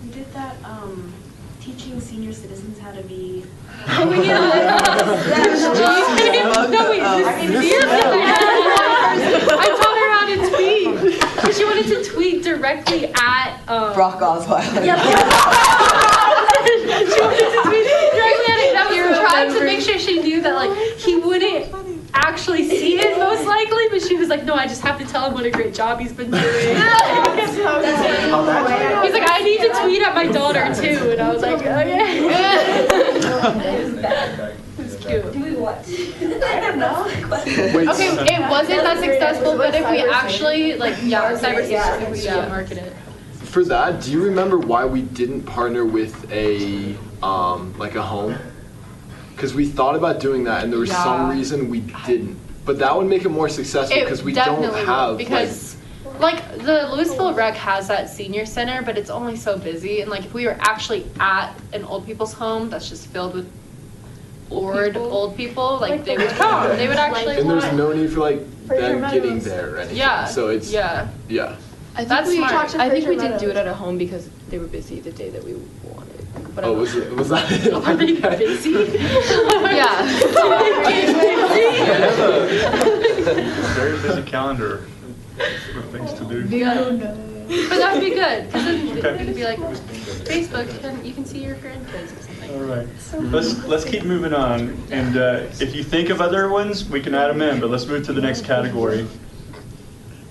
We did that teaching senior citizens how to be. Oh yeah. No, wait, I taught her how to tweet. Because she wanted to tweet directly at Brock Osweiler. Yeah. She wanted to tweet directly at it. That was trying to make sure she knew that like he wouldn't actually see it most likely, but she was like, no, I just have to tell him what a great job he's been doing. He's like, I need to tweet at my daughter too, and I was like, okay. It's cute. Do we what? I don't know. Okay, it wasn't that successful, but if we actually cybersecurity, market it. For that, do you remember why we didn't partner with a like a home? Because we thought about doing that, and there was some reason we didn't. But that would make it more successful because we don't have because like the Louisville Rec has that senior center, but it's only so busy. And like if we were actually at an old people's home that's just filled with bored old people, like they would come. They would actually. And there's no need for like them getting there or anything. Yeah. So it's yeah. I That's think smart. we didn't do it at a home because they were busy the day that we wanted. But was that it? Are they busy? Yeah. Very busy calendar with things to do. But that would be good because then it could be like Facebook, and you can see your grandkids or something. All right. Let's keep moving on, and if you think of other ones, we can add them in. But let's move to the next category.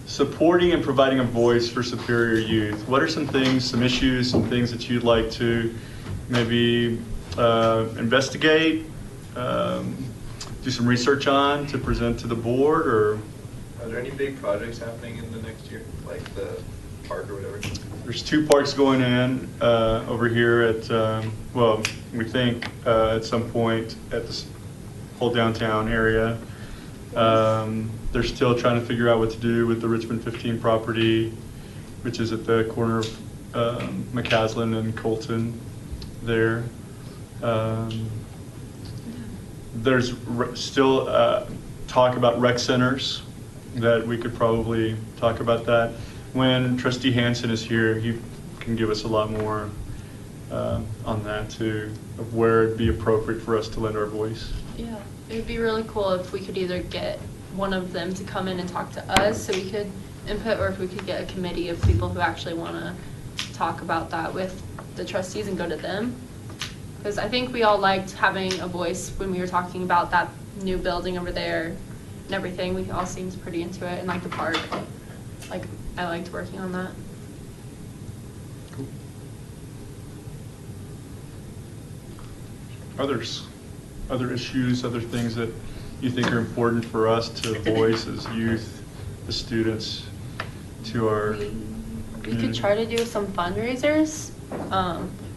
Supporting and providing a voice for Superior youth. What are some things, some issues, some things that you'd like to maybe investigate, do some research on to present to the board, or? Are there any big projects happening in the next year, like the park or whatever? There's 2 parks going in over here at, we think at some point at this whole downtown area. They're still trying to figure out what to do with the Richmond 15 property, which is at the corner of McCaslin and Colton there. There's still talk about rec centers that we could probably talk about that. When Trustee Hansen is here, he can give us a lot more on that too, of where it'd be appropriate for us to lend our voice. Yeah, it would be really cool if we could either get one of them to come in and talk to us so we could input, or if we could get a committee of people who actually want to talk about that with the trustees and go to them. Because I think we all liked having a voice when we were talking about that new building over there and everything. We all seemed pretty into it, and like the park. Like, I liked working on that. Cool. Other issues, other things that you think are important for us to voice as youth, as students, to our We could try to do some fundraisers.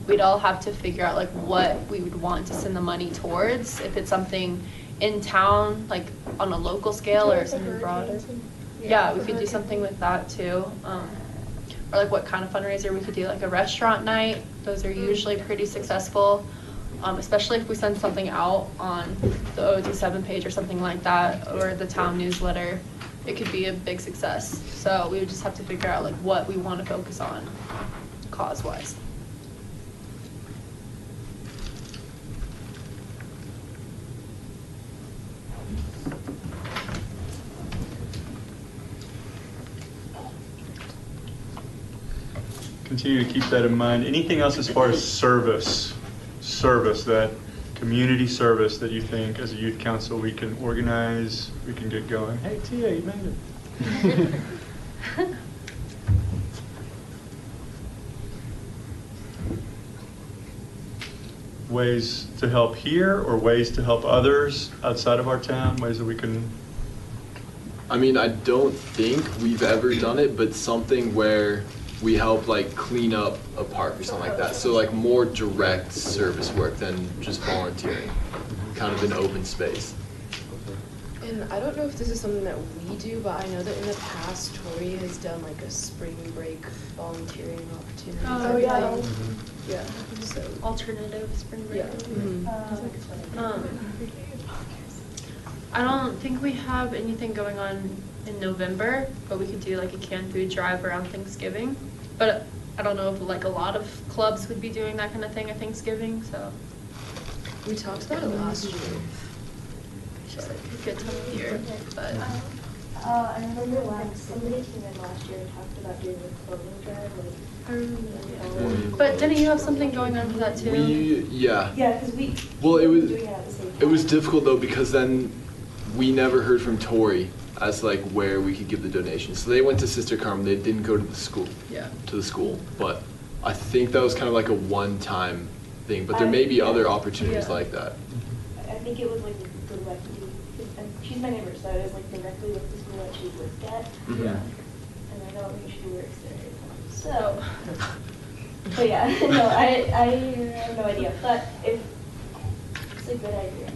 we'd all have to figure out like what we would want to send the money towards. If it's something in town, like on a local scale or something broader. Yeah, we could do something with that too. Or like what kind of fundraiser we could do, like a restaurant night. Those are usually pretty successful, especially if we send something out on the OD7 page or something like that, or the town newsletter. It could be a big success. So we would just have to figure out like what we want to focus on cause-wise. Continue to keep that in mind. Anything else as far as service, that community service that you think as a youth council we can organize, we can get going? Hey, Tia, you made it. Ways to help here or ways to help others outside of our town, ways that we can... I mean, I don't think we've ever done it, but something where we help like clean up a park or something like that. So like more direct service work than just volunteering, kind of an open space. And I don't know if this is something that we do, but I know that in the past, Tori has done like a spring break volunteering opportunity. Oh, yeah. Mm-hmm. Yeah. So alternative spring break. Yeah. Mm-hmm. I don't think we have anything going on in November, but we could do like a canned food drive around Thanksgiving. But I don't know if like a lot of clubs would be doing that kind of thing at Thanksgiving, so. We talked about it last year. It's just like a good time of year, but. I remember somebody came in last year and talked about doing a clothing drive, like. I remember. But didn't you have something going on for that too? Yeah, because we. Well, it was. Doing it at the same time. It was difficult though because then we never heard from Tori as like where we could give the donations. So they went to Sister Carmen. They didn't go to the school. Yeah. To the school, but I think that was kind of like a one-time thing. But there may be other opportunities like that. I think it was like directly. And she's my neighbor, so it was like directly with the school that she worked at. Mm-hmm. Yeah. And I don't think she works there. So. But yeah, no, I have no idea. But if it's a good idea.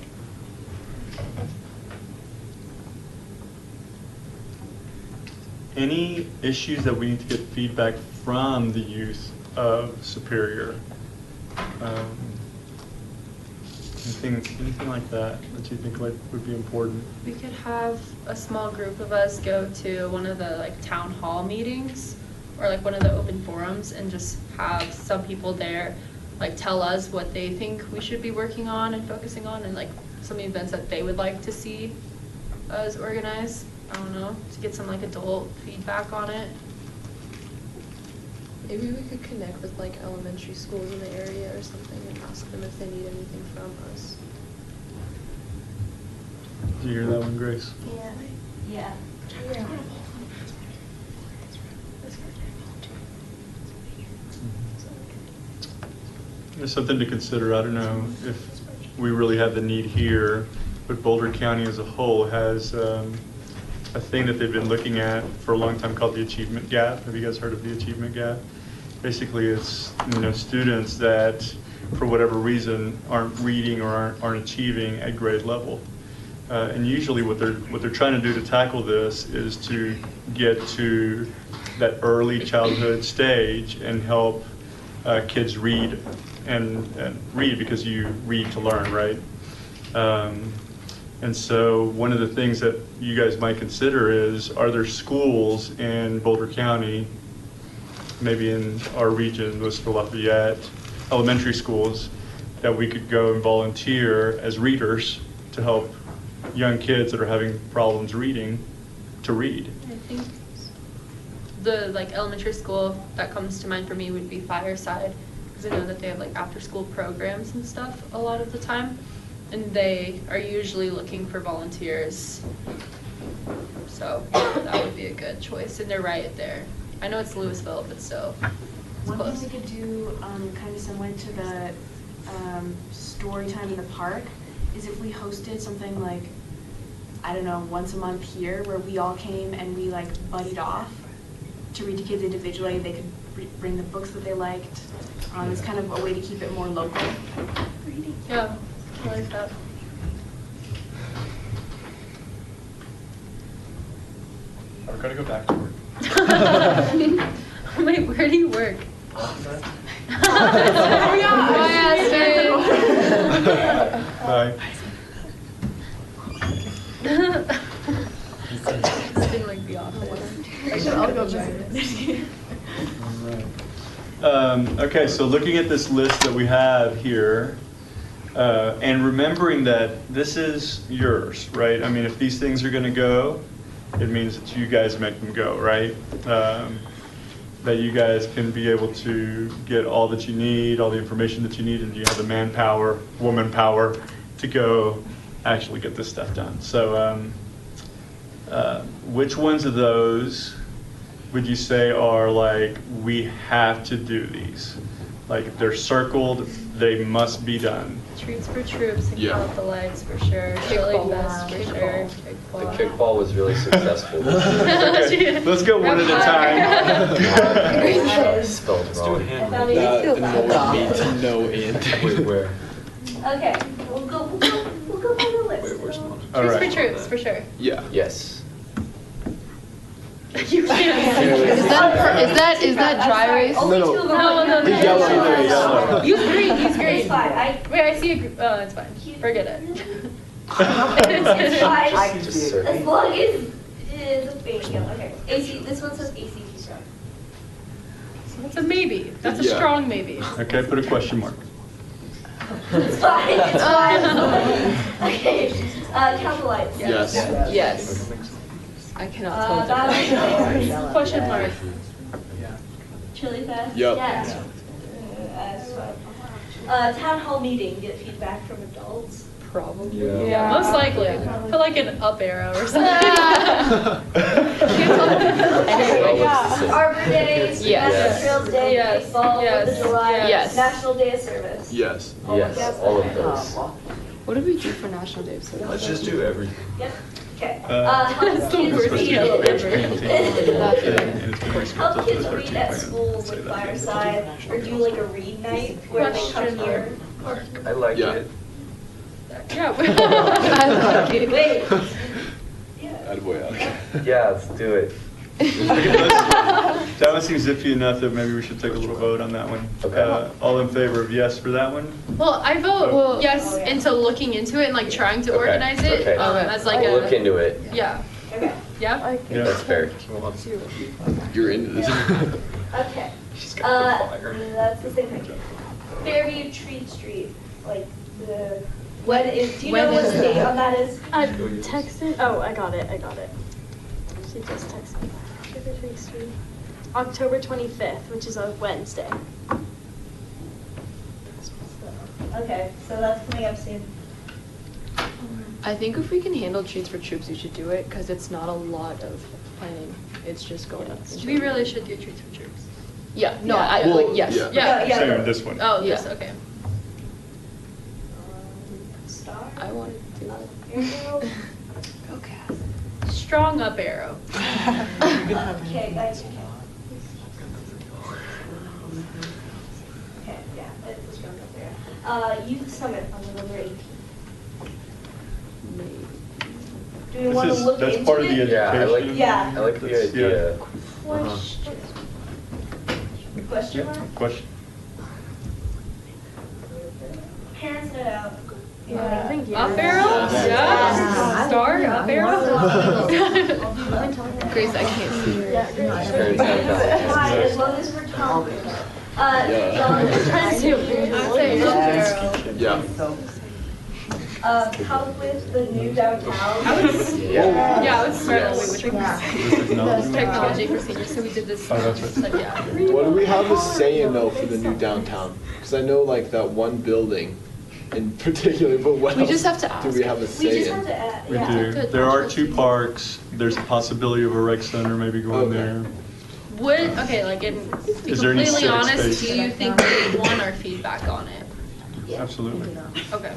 Any issues that we need to get feedback from the youth of Superior? Anything like that you think would be important? We could have a small group of us go to one of the like town hall meetings or like one of the open forums and just have some people there like tell us what they think we should be working on and focusing on and like some events that they would like to see us organize. I don't know, to get some like adult feedback on it. Maybe we could connect with like elementary schools in the area or something and ask them if they need anything from us. Did you hear that one, Grace? Yeah. It's something to consider. I don't know if we really have the need here, but Boulder County as a whole has a thing that they've been looking at for a long time called the achievement gap. Have you guys heard of the achievement gap? Basically, it's students that, for whatever reason, aren't reading or aren't achieving at grade level. And usually, what they're trying to do to tackle this is to get to that early childhood stage and help kids read and read, because you read to learn, right? And so one of the things that you guys might consider is, are there schools in Boulder County, maybe in our region, Louisville, Lafayette, elementary schools, that we could go and volunteer as readers to help young kids that are having problems reading to read? I think the like elementary school that comes to mind for me would be Fireside, because I know that they have like after school programs and stuff a lot of the time. And they are usually looking for volunteers. So that would be a good choice. And they're right there. I know it's Louisville, but still. One thing we could do, kind of similar to the story time in the park, is if we hosted something like, I don't know, once a month here, where we all came and we like buddied off to read to kids individually. They could bring the books that they liked, It's kind of a way to keep it more local. Yeah, I like that. I've got to go back to work. Wait, where do you work? Bye. It's been like the office. I'll go visit. Okay, so looking at this list that we have here, and remembering that this is yours, right? I mean, if these things are going to go, it means that you guys make them go, right? That you guys can be able to get all that you need, all the information that you need, and you have the manpower, woman power to go actually get this stuff done. So which ones of those would you say are like, we have to do these? Like if they're circled, they must be done. Treats for troops and Yeah. count the legs for sure. Kickball vest for sure. The kickball was really successful. Okay, let's go one at a time. Spelled wrong. That annoyed me to no end. Wait, where? Okay, we'll go by the list. Wait, where's Monica? All Treats right. for troops for sure. Yeah. Yes. You can't. Is that dry erase? Only No, two of no. them. The yellow erase. Yellow. Use green. Use green. It's fine. Wait, I see a. Oh, it's fine. Forget it. It's fine. I can Just see circle. As long as it's a baby yellow. Okay. AC. This one says ACT stuff. That's a maybe. That's a Yeah. strong maybe. Okay, put a question mark. It's fine. It's fine. Okay. Count the lights. Yes. Yes. I cannot tell the Battle difference. Royale. Question mark. Chili Fest? Yep. Yes. That's fun. Town hall meeting, get feedback from adults. Probably. Yeah, most likely. Put like an up arrow or something. Arbor Day, Yes. National Trails Day, Yes. Kickball, Yes. 4th of July, Yes. National Day of Service. Yes. Yes, all of those. What did we do for National Day of Service? Let's just do everything. Yep. Okay. That's Help the kids worst read. deal ever. And it's gonna be scheduled Help till kids the read 13th. at school with Fireside, or do like a read night where they come here. I like Yeah. it. Yeah. I like it. Wait. Attaboy, okay. Yeah, let's do it. That one seems iffy enough that maybe we should take a little vote on that one. Okay. All in favor of yes for that one? Well, I vote Well- yes into looking into it and like trying to Okay, organize it okay. as like We'll a look into it. yeah. Okay. Yeah. Yeah. That's fair. You're into this. Okay. She's got the fire. That's the same thing. Fairview Treat Street, like the, when is, do you know what the date on that is? I texted. Oh, I got it. She just texted me. Fairview Street. October 25th, which is a Wednesday. Okay, so that's coming up soon. I think if we can handle treats for troops, we should do it because it's not a lot of planning. It's just going. We really should do treats for troops. Yeah. No. Yeah. I Well, like yes. yeah. Yeah. Same with this one. Oh, yes. Yeah. Okay. Star? I want to do it. Arrow? Go Cass. Strong up arrow. Okay, guys. Okay, yeah, it's a strong up there. Youth Summit on November 18th. Do we want to look That's into part of the it? Yeah, I like, education. Yeah. I like the That's- idea. Question mark? Question? Parents Night Out. Yeah, I think Up arrow? Yeah. Star? Up arrow? Grace, I can't see her. Parents have that. Fine, as long as we're talking. Yeah. John, I'd say up arrow. Yeah. help with the new downtown. Yeah. Yeah, I was smart. Yes. Wait, which one? Technology for seniors. So we did this. Oh, that's right. Like, yeah. What do we have a say in though for the new downtown? Because I know like that one building in particular, but what We else just have to do ask. we have a We say just in? have to add, We yeah. do. Good. There are 2 parks. There's a possibility of a rec center maybe going Okay. there. Would okay, like, and be Is there any completely civic honest, space? do you think we want our feedback on it? Absolutely. Okay.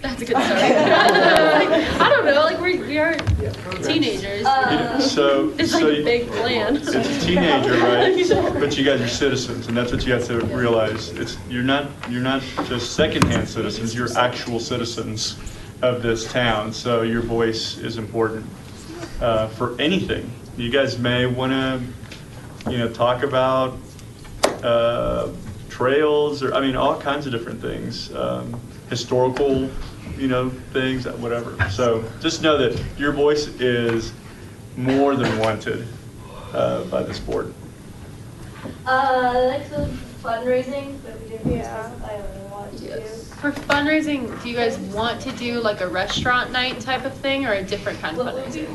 That's a good start. I don't know, like we are teenagers. So, It's like a big plan. It's a teenager, right? But you guys are citizens, and that's what you have to realize. You're not just secondhand citizens. You're actual citizens of this town. So your voice is important for anything. You guys may want to, talk about trails, or all kinds of different things, historical, things, whatever. So just know that your voice is more than wanted by this board. Like the fundraising that we did. Yeah. I don't know what to do. For fundraising, do you guys want to do like a restaurant night type of thing, or a different kind of fundraising?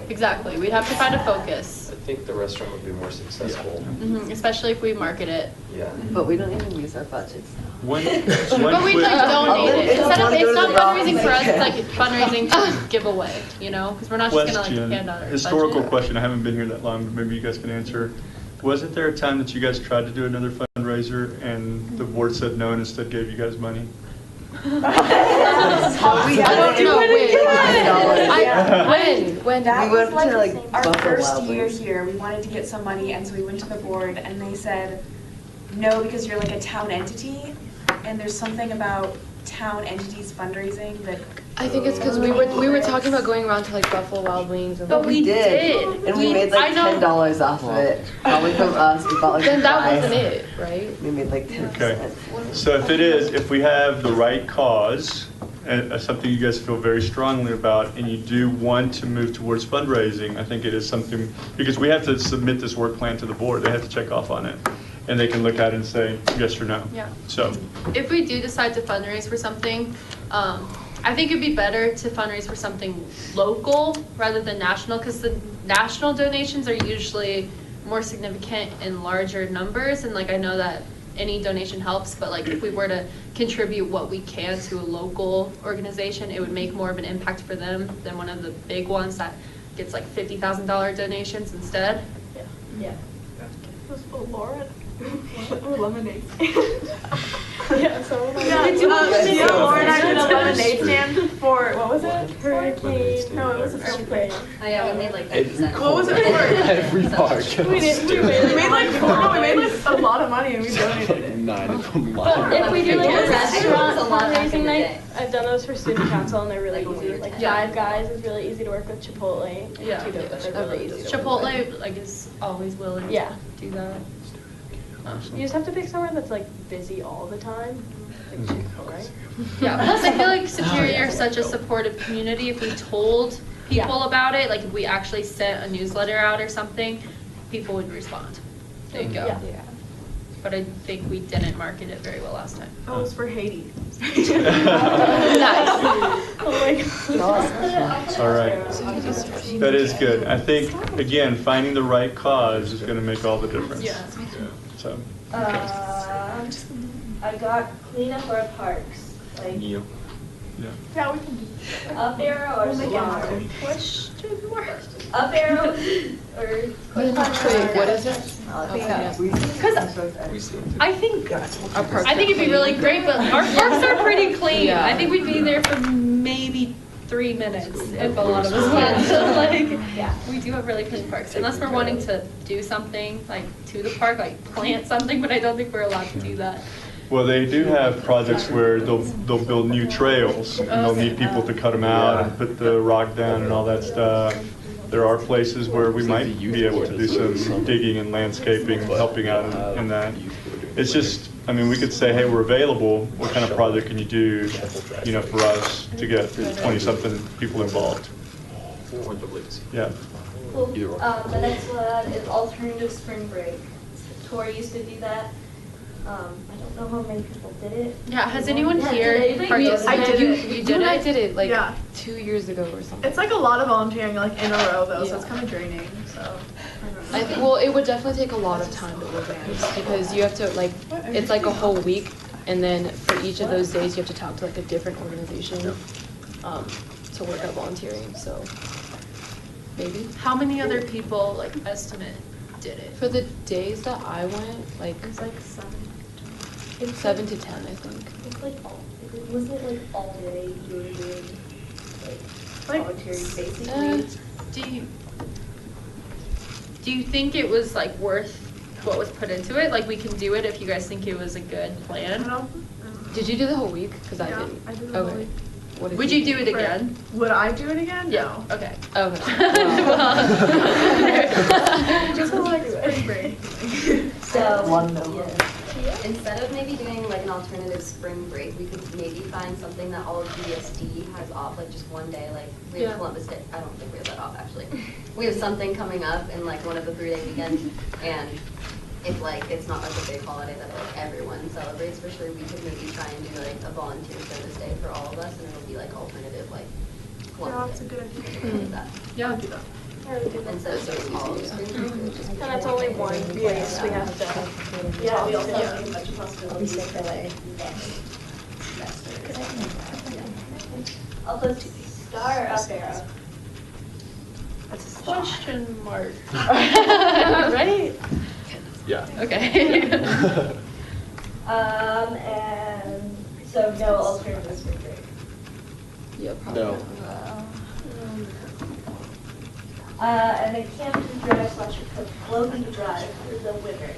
Exactly. We'd have to find a focus. I think the restaurant would be more successful. Especially if we market it. Yeah. But we don't even use our budgets. But we like donate it. It's not fundraising for us, it's like fundraising to give away, because we're not just gonna like hand out our Historical budget. question. I haven't been here that long, but maybe you guys can answer. Wasn't there a time that you guys tried to do another fundraiser and the board said no and instead gave you guys money? I don't know when. That We was went to, like, our Buffalo first Wild year Wings. here. We wanted to get some money, and so we went to the board, and they said, no, because you're like a town entity, and there's something about town entities fundraising that. I think it's because we were talking about going around to like Buffalo Wild Wings and But we did. And we made like $10 off of it. Probably from us. We bought like Then that five. wasn't it, right? We made like 10%. Okay. So if we have the right cause, and something you guys feel very strongly about, and you do want to move towards fundraising, I think it is something, because we have to submit this work plan to the board. They have to check off on it. And they can look at it and say yes or no. Yeah. So. If we do decide to fundraise for something, I think it'd be better to fundraise for something local rather than national, because the national donations are usually more significant in larger numbers. And like, I know that any donation helps, but like if we were to contribute what we can to a local organization, it would make more of an impact for them than one of the big ones that gets like $50,000 donations instead. Yeah. Laura. Lemonade. Yeah, so Laura and I did a lemonade stand for, what was it? Hurricane. No, it was a film play. Oh yeah, we made like What was it for? Every park. We made like a lot of money and we donated it. 9 of them But if we do like a restaurant a lot back in fundraising the night, day. I've done those for student council and they're really easy. Like Five Guys is really easy to work with. Chipotle. Yeah. They're really easy to work Chipotle like is always willing Yeah. to do that. with. You just have to pick somewhere that's like busy all the time. Like Chick-fil-A, right? Yeah, plus I feel like Superior is such a supportive community. If we told people about it, like if we actually sent a newsletter out or something, people would respond. There you go. Yeah. But I think we didn't market it very well last time. Oh, it was for Haiti. Nice. Oh my god. All right. That is good. I think, again, finding the right cause is going to make all the difference. Yeah. So. I got clean up our parks. Like Yeah. Yeah, we can do up arrow or star? Question mark. Up arrow or question mark? Wait, what is it? Because I think it'd be really great, but our parks are pretty clean. Yeah. I think we'd be there for maybe 3 minutes if a lot of us went. So like, we do have really clean parks, unless we're wanting to do something like to the park, like plant something. But I don't think we're allowed to do that. Well, they do have projects where they'll build new trails, and they'll need people to cut them out and put the rock down and all that stuff. There are places where we might be able to do some digging and landscaping, helping out in that. It's just, I mean, we could say, hey, we're available. What kind of project can you do, for us to get 20-something people involved? Yeah. Cool. The next one is alternative spring break. Tori used to do that. I don't know how many people did it. Yeah, has anyone here did participated? I did it. You You did and I it? did it like Yeah. 2 years ago or something. It's like a lot of volunteering like in a row though, so it's kind of draining. So. I think, well, it would definitely take a lot of time to organize because you have to like, it's like a whole week, and then for each of those days you have to talk to like a different organization to work out volunteering. So maybe How many other people, like, estimate did it? for the days that I went, like It's like 7. It's 7 to 10, I think. It's like wasn't it like all day you were doing like volunteering basically? Do you think it was like worth what was put into it? Like we can do it if you guys think it was a good plan. Did you do the whole week? Because I didn't. I did the whole Okay. week. What did Would you do it again? Would I do it again? Yeah. Okay. Okay. Just like spring break. Instead of maybe doing like an alternative spring break, we could maybe find something that all of GSD has off, like just one day, like we have Columbus Day. I don't think we have that off actually. We have something coming up in like one of the 3-day weekends, and if like it's not like a big holiday that like everyone celebrates for sure, we could maybe try and do like a volunteer service day for all of us, and it'll be like alternative like Columbus Day. That's a good idea. Something like that. Yeah, I'll do that. Instead of doing all of spring break, we would just And that's only one place we have to. Yeah, we also have a bunch of possibilities for like I'll put star up there. That's a question mark. Right? Yeah. Okay. And so no alternative spring break. Yeah, probably. No. And then camping drive / floating drive for the winter.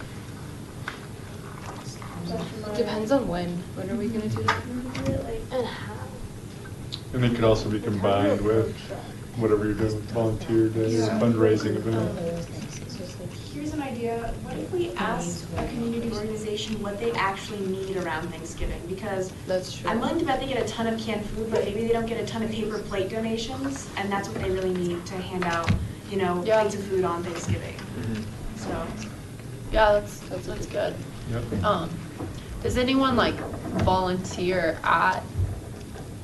Depends on when. When are we gonna do that? And it could also be combined with whatever you're doing, volunteer day, or fundraising event. Here's an idea. What if we ask a community organization what they actually need around Thanksgiving? Because That's true. I'm willing to bet they get a ton of canned food, but maybe they don't get a ton of paper plate donations, and that's what they really need to hand out, you know, plates of food on Thanksgiving. So, Yeah, that's good. Yep. Does anyone like volunteer at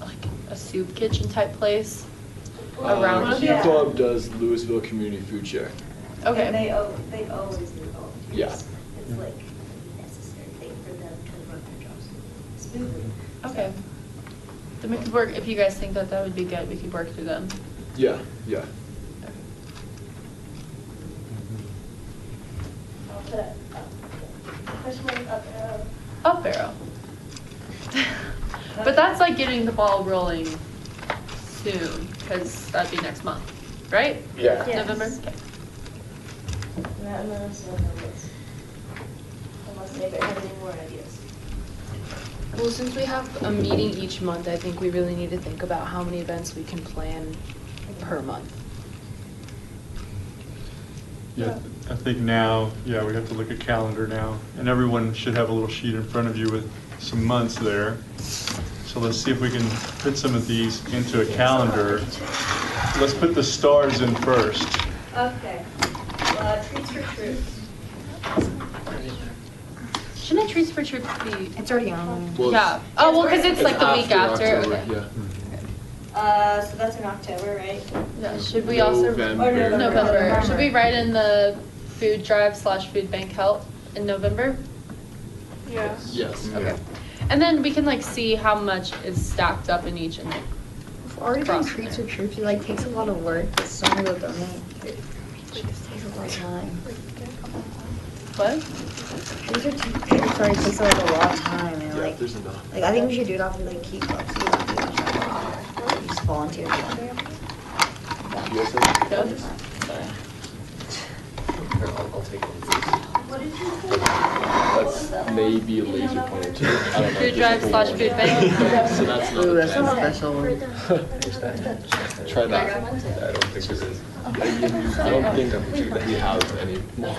like a soup kitchen type place around Key here? Club does Louisville Community Food Share. Okay. And they always do volunteers. Yeah. It's like a necessary thing for them to run their jobs smoothly. Okay. Then we could work, if you guys think that that would be good, we could work through them. Yeah, yeah. I'll put question mark up arrow. Up arrow. But that's like getting the ball rolling soon, because that'd be next month, right? Yeah. Yes. November? Okay. Unless they have any more ideas. Well, since we have a meeting each month, I think we really need to think about how many events we can plan per month. Yeah, I think now, yeah, we have to look at calendar now, and everyone should have a little sheet in front of you with some months there. So let's see if we can put some of these into a calendar. Let's put the stars in first. Okay. Treats for troops. Shouldn't Treats for Troops be? it's already on. Well, Yeah. Oh, well, because it's like the week after. October, Okay. yeah. So that's in October, right? Yeah, should we also? November. November. Should we write in the food drive / food bank help in November? Yeah. Yes. Okay. And then we can like see how much is stacked up in each and like. Already doing cross treats there. or troops, it like takes a lot of work. It's so many people donate. It takes a lot of time. What? Treats or troops, sorry, it takes like a lot of time and Yeah, like, there's enough. I think we should do it off of like Key Club. So we don't do it. Just volunteer. You guys have- I'll take one. What did you say? That's maybe a laser pointer too. I don't know. Food drive / food bank. So that's Ooh, another that's a 10. special one. Try that. I don't think there is. I don't think that we have any more.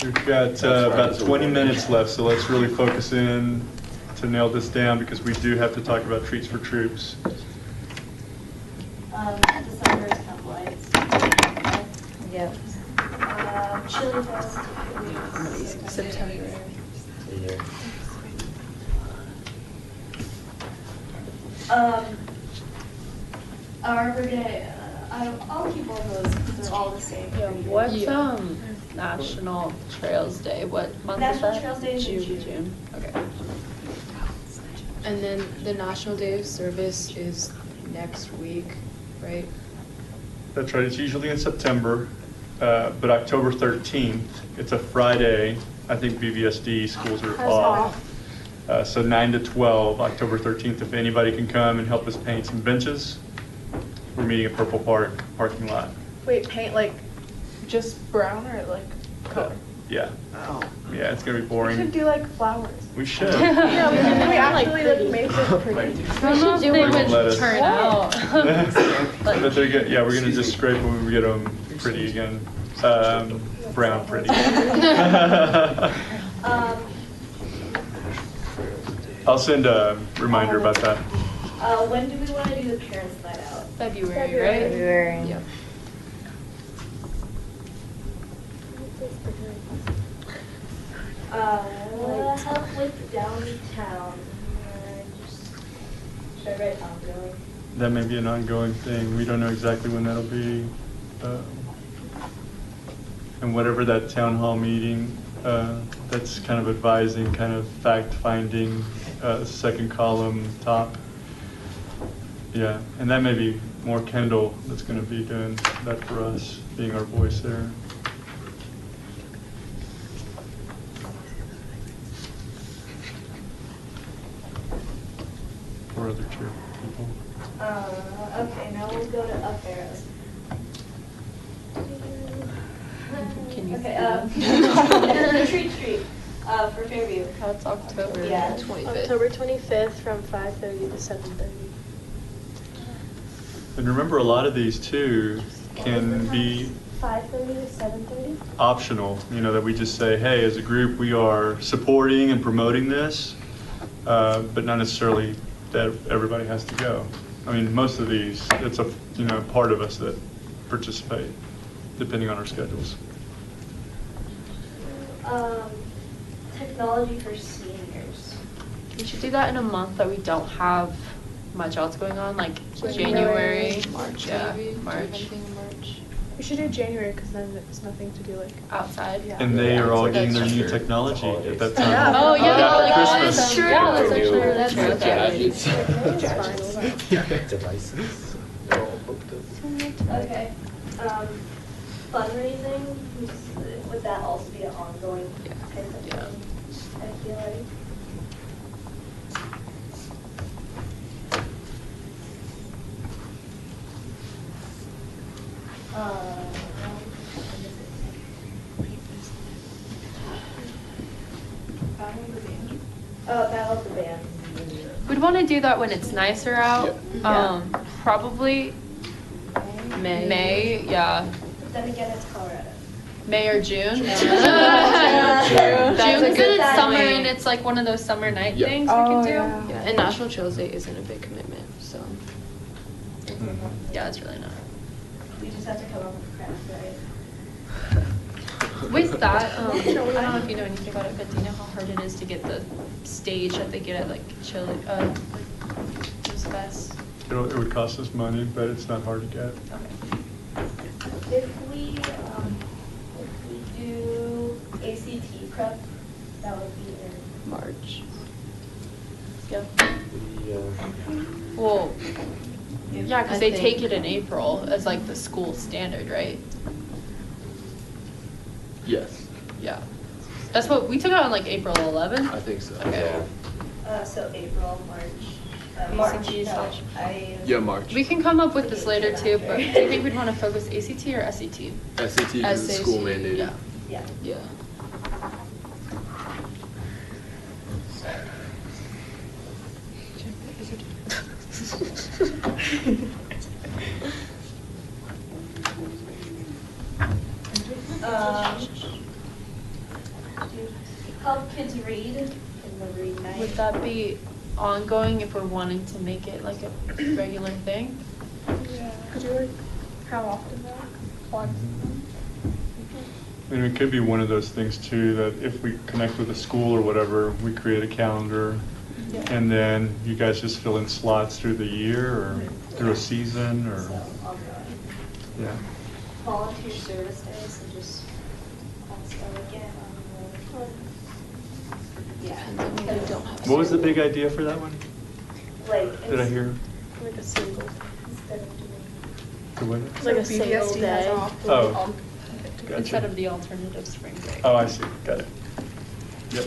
We've got about 20 minutes left, so let's really focus in to nail this down because we do have to talk about Treats for Troops. December's Camp Lights. Yeah. Chili Fest. September. Arbor Day. I'll keep all those because they're all the same. Yeah. What's National Trails Day? What month is National that? Trails Day is in June. Okay. And then the National Day of Service is next week, right? That's right, it's usually in September, but October 13th, it's a Friday, I think BVSD schools are off. So 9 to 12, October 13th, if anybody can come and help us paint some benches. We're meeting at Purple Park parking lot. Wait, paint like just brown or like color? Yeah. Oh. Yeah, it's gonna be We boring. should do like flowers. We should. Yeah, we actually like make it pretty. I don't know if they would Let us. turn out. But they're good. Yeah, we're gonna just scrape them when we get them pretty again. Brown pretty. I'll send a reminder about that. When do we want to do the parents' night out? February, right? February. Yep. Help with downtown. Should I write ongoing? That may be an ongoing thing. We don't know exactly when that'll be. And whatever that town hall meeting, that's kind of advising, kind of fact-finding, second column, top. Yeah, and that may be more Kendall that's going to be doing that for us, being our voice there. Or other chair people. Okay, now we'll go to up arrows. Can you Okay, retreat street for Fairview. That's October Yeah. 25th. October 25th from 5:30 to 7:30. And remember, a lot of these too can be 5:30 to 7:30? optional, you know, that we just say, hey, as a group, we are supporting and promoting this, but not necessarily that everybody has to go. I mean, most of these, it's a, you know, part of us that participate, depending on our schedules. Technology for seniors. We should do that in a month that we don't have much else going on, like January, March, yeah, maybe, do March. anything in March. We should do January because then there's nothing to do like Outside. Yeah. And they are all so getting their that's new true. technology at that time. Yeah. Oh, yeah, After that Christmas. is true. Yeah, that's actually, that's New okay. gadgets. Devices. They're all hooked up. Okay. Fundraising, would that also be an ongoing type of thing? I feel like. Battle of the Bands. We'd want to do that when it's nicer out. Probably May, yeah. But then again, it's Colorado. May or June. June, That's because a good it's summer timing. and it's like one of those summer night Yeah. things we can do. Yeah, and National Trails Day isn't a big commitment, so. Yeah, it's really not. We just have to come up with crafts, right? With that, I don't know if you know anything about it, but do you know how hard it is to get the stage that they get at like Chili, Juice Fest? It would cost us money, but it's not hard to get. If we do ACT prep, that would be in March. Yep. Yeah. Well, yeah, because I they think- take it in April as like the school standard, right? Yes, Yeah. That's what, we took it on like April 11th? I think so. Okay. so April, March. No, Yeah, March. We can come up with this later too, but do you think we'd want to focus ACT or SET? SAT because it's school mandated. Yeah. Yeah. Yeah. Help kids read in the read night. Would that be ongoing if we're wanting to make it like a regular thing? Yeah. Could you like how often though? Once. I mean, it could be one of those things too, that if we connect with a school or whatever, we create a calendar, Yeah. and then you guys just fill in slots through the year or through a season, or, So ongoing. yeah. Volunteer service days, so just also again on the, yeah. What was the big idea for that one? Like. Did I hear? Like a single. Instead of doing. The what? It's like a single BVSD has day. Oh, Instead gotcha. of the alternative spring break. Oh, I see, got it. Yep.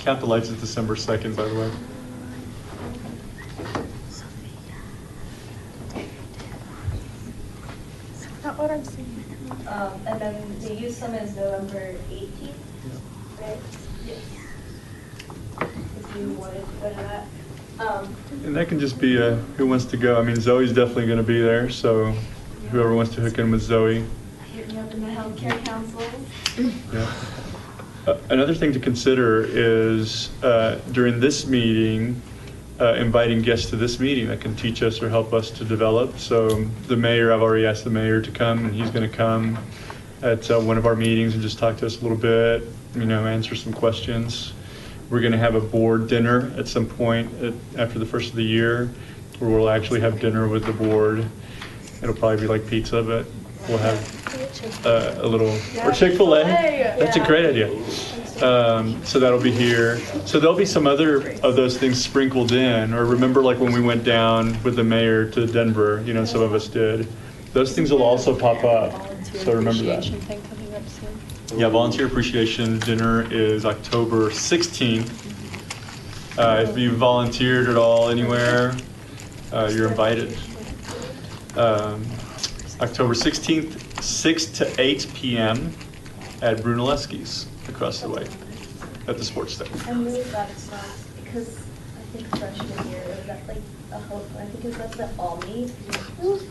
Count the Lights is December 2nd, by the way. Not what I'm seeing. And then the youth summit is November 18th, right? Yes. If you wanted to go to that. And that can just be who wants to go. I mean, Zoe's definitely going to be there, so whoever wants to hook in with Zoe. Hit me up in the healthcare councils. Yeah. Another thing to consider is during this meeting, inviting guests to this meeting that can teach us or help us to develop. So the mayor, I've already asked the mayor to come, and he's going to come at one of our meetings and just talk to us a little bit, answer some questions. We're going to have a board dinner at some point after the first of the year, where we'll actually have dinner with the board. It'll probably be like pizza, but we'll have a little, or Chick-fil-A. That's a great idea. So that'll be here. So there'll be some other of those things sprinkled in. Or remember, like when we went down with the mayor to Denver, some of us did. Those things will also pop up. So remember that. Yeah, Volunteer Appreciation Dinner is October 16th. If you volunteered at all anywhere, you're invited. October 16th, 6 to 8 p.m. at Brunelleschi's across the way at the sports center. I'm really glad it's not, because I think freshman year it was at like the hope. I think it was at the Almy.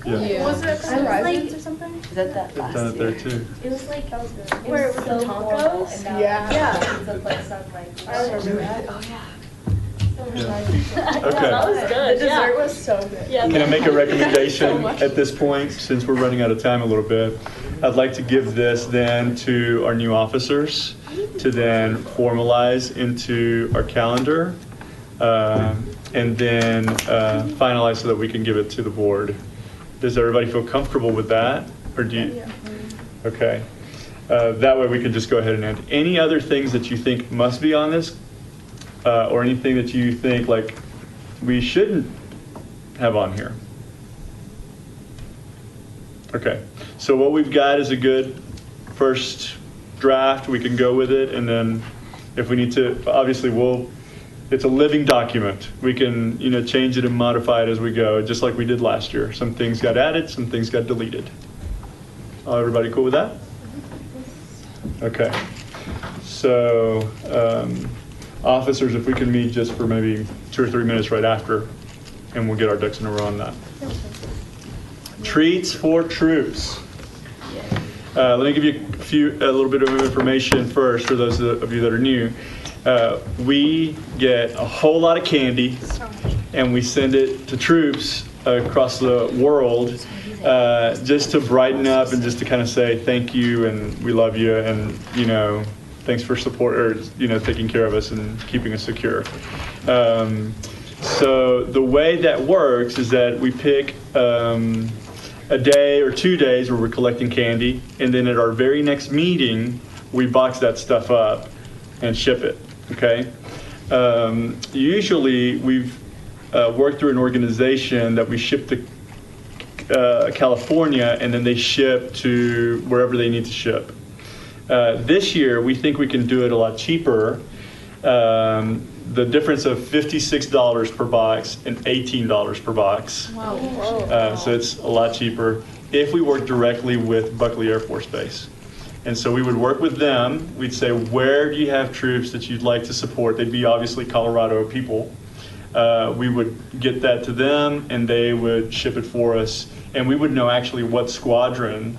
Yeah. Was it at Horizons or something? Is that I've done it there too. It was like, that was good. Where it was so the formal, tacos? and now Yeah. it's a place I'm like, I remember that. Oh yeah. Okay. That was good. The dessert was so good. Yeah. Can I make a recommendation So much. at this point, since we're running out of time a little bit? I'd like to give this then to our new officers to then formalize into our calendar and then finalize so that we can give it to the board. Does everybody feel comfortable with that? Or do you? Okay. That way we can just go ahead and end. Any other things that you think must be on this? Or anything that you think like we shouldn't have on here? Okay, so what we've got is a good first draft. We can go with it, and then if we need to, obviously it's a living document. We can change it and modify it as we go, just like we did last year. Some things got added, some things got deleted. Everybody cool with that? Okay, so officers, if we can meet just for maybe 2 or 3 minutes right after, and we'll get our ducks in a row on that. Treats for troops. Let me give you a little bit of information first for those of you that are new. We get a whole lot of candy, and we send it to troops across the world just to brighten up and just to kind of say thank you and we love you and thanks for support or taking care of us and keeping us secure. So the way that works is that we pick a day or 2 days where we're collecting candy, and then at our very next meeting we box that stuff up and ship it. Okay. Usually we've worked through an organization that we ship to California, and then they ship to wherever they need to ship. This year, we think we can do it a lot cheaper. The difference of $56 per box and $18 per box. Wow. So it's a lot cheaper if we work directly with Buckley Air Force Base. And so we would work with them. We'd say, where do you have troops that you'd like to support? They'd be obviously Colorado people. We would get that to them, and they would ship it for us. And we would know actually what squadron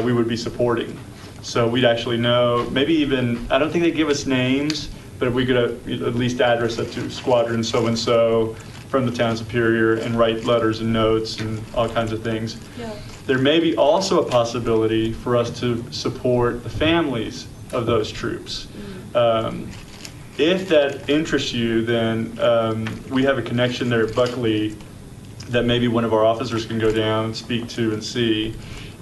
we would be supporting. So we'd actually know, maybe even, I don't think they give us names, but we could at least address it to squadron so-and-so from the town of Superior and write letters and notes and all kinds of things. Yeah. There may be also a possibility for us to support the families of those troops. If that interests you, then we have a connection there at Buckley that maybe one of our officers can go down, speak to, and see.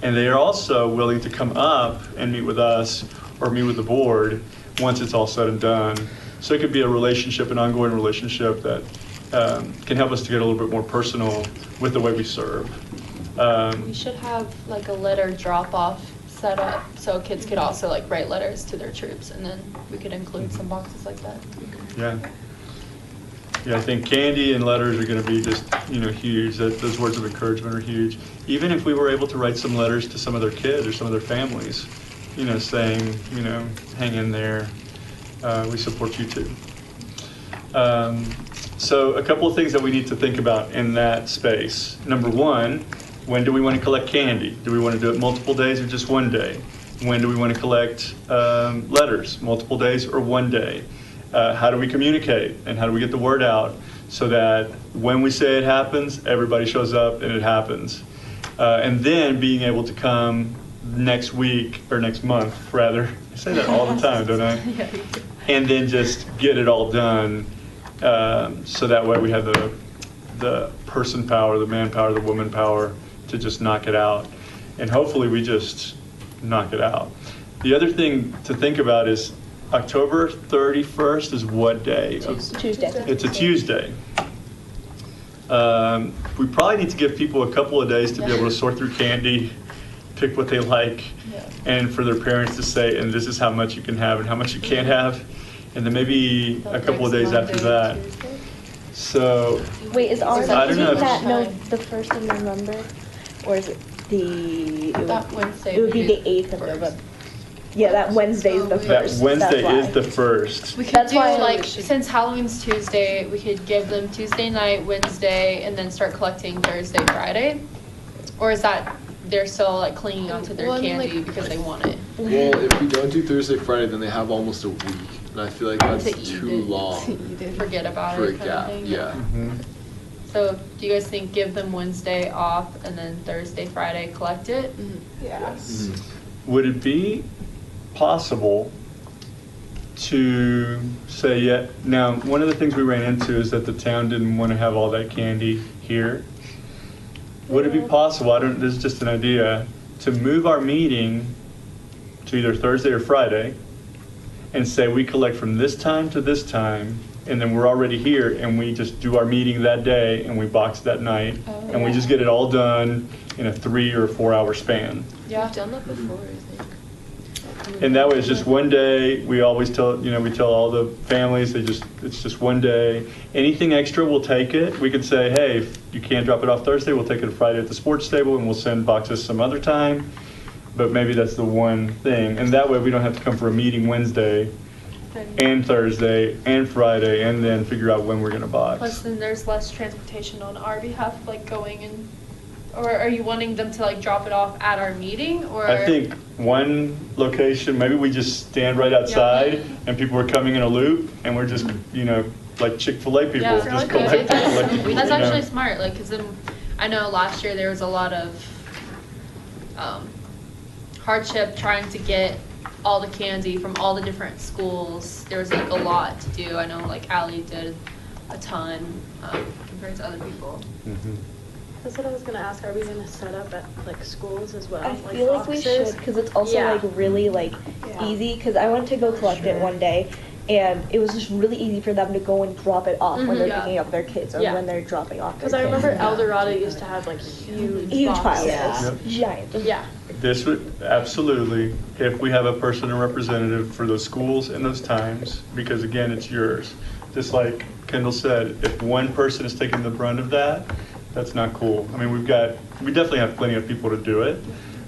And they are also willing to come up and meet with us or meet with the board once it's all said and done. So it could be a relationship, an ongoing relationship that can help us to get a little bit more personal with the way we serve. We should have like a letter drop-off set up so kids could also like write letters to their troops, and then we could include some boxes like that. Yeah. Yeah, I think candy and letters are going to be just, huge. Those words of encouragement are huge. Even if we were able to write some letters to some of their kids or some of their families, saying, hang in there, we support you too. So a couple of things that we need to think about in that space. Number one, when do we want to collect candy? Do we want to do it multiple days or just one day? When do we want to collect letters? Multiple days or one day? How do we communicate and how do we get the word out so that when we say it happens, everybody shows up and it happens? And then being able to come next week or next month, rather. I say that all the time, don't I? Yeah. And then just get it all done so that way we have the person power, the manpower, the woman power to just knock it out. And hopefully we just knock it out. The other thing to think about is October 31st is what day? Tuesday. It's a Tuesday. We probably need to give people a couple of days to be able to sort through candy, pick what they like, and for their parents to say, and this is how much you can have and how much you can't have. And then maybe a couple of days after that. So. Wait, is ours I don't know. the 1st of November? Or is it That Wednesday. It would be the 8th of November. Yeah, that Wednesday is the 1st. That Wednesday That's is the 1st. We could That's do why like, since Halloween's Tuesday, we could give them Tuesday night, Wednesday, and then start collecting Thursday, Friday? Or is that they're still like clinging onto their candy because they want it? Well, if we don't do Thursday, Friday, then they have almost a week, and I feel like that's To eat too it. long Forget about for a it kind of gap. thing. Yeah. So do you guys think give them Wednesday off and then Thursday, Friday collect it? Yes. Would it be possible to say, now, one of the things we ran into is that the town didn't want to have all that candy here. Would it be possible, this is just an idea, to move our meeting to either Thursday or Friday and say we collect from this time to this time, and then we're already here and we just do our meeting that day and we box that night, and we just get it all done in a 3 or 4 hour span. Yeah, I've done that before, I think. And that way it's just one day. We always tell, we tell all the families, it's just one day. Anything extra, we'll take it. We could say, hey, if you can't drop it off Thursday, we'll take it Friday at the sports stable and we'll send boxes some other time. But maybe that's the one thing. And that way we don't have to come for a meeting Wednesday and Thursday and Friday and then figure out when we're going to box. Plus then there's less transportation on our behalf, like going and, or are you wanting them to like drop it off at our meeting or? I think one location, maybe we just stand right outside and people are coming in a loop and we're just, like Chick-fil-A people, Yeah, just collecting. that's actually smart, like, because then I know last year there was a lot of hardship trying to get all the candy from all the different schools. There was like a lot to do. I know like Allie did a ton compared to other people. That's what I was gonna ask. Are we gonna set up at like schools as well? I feel like we should, because it's also like really easy, because I went to go collect it one day and it was just really easy for them to go and drop it off when they're picking up their kids or when they're dropping off their Because I kids. remember El Dorado used to have like huge piles. Yep. Giant. Yeah. This would, absolutely, if we have a person or representative for those schools and those times, because again, it's yours. Just like Kendall said, if one person is taking the brunt of that, that's not cool. I mean, we definitely have plenty of people to do it,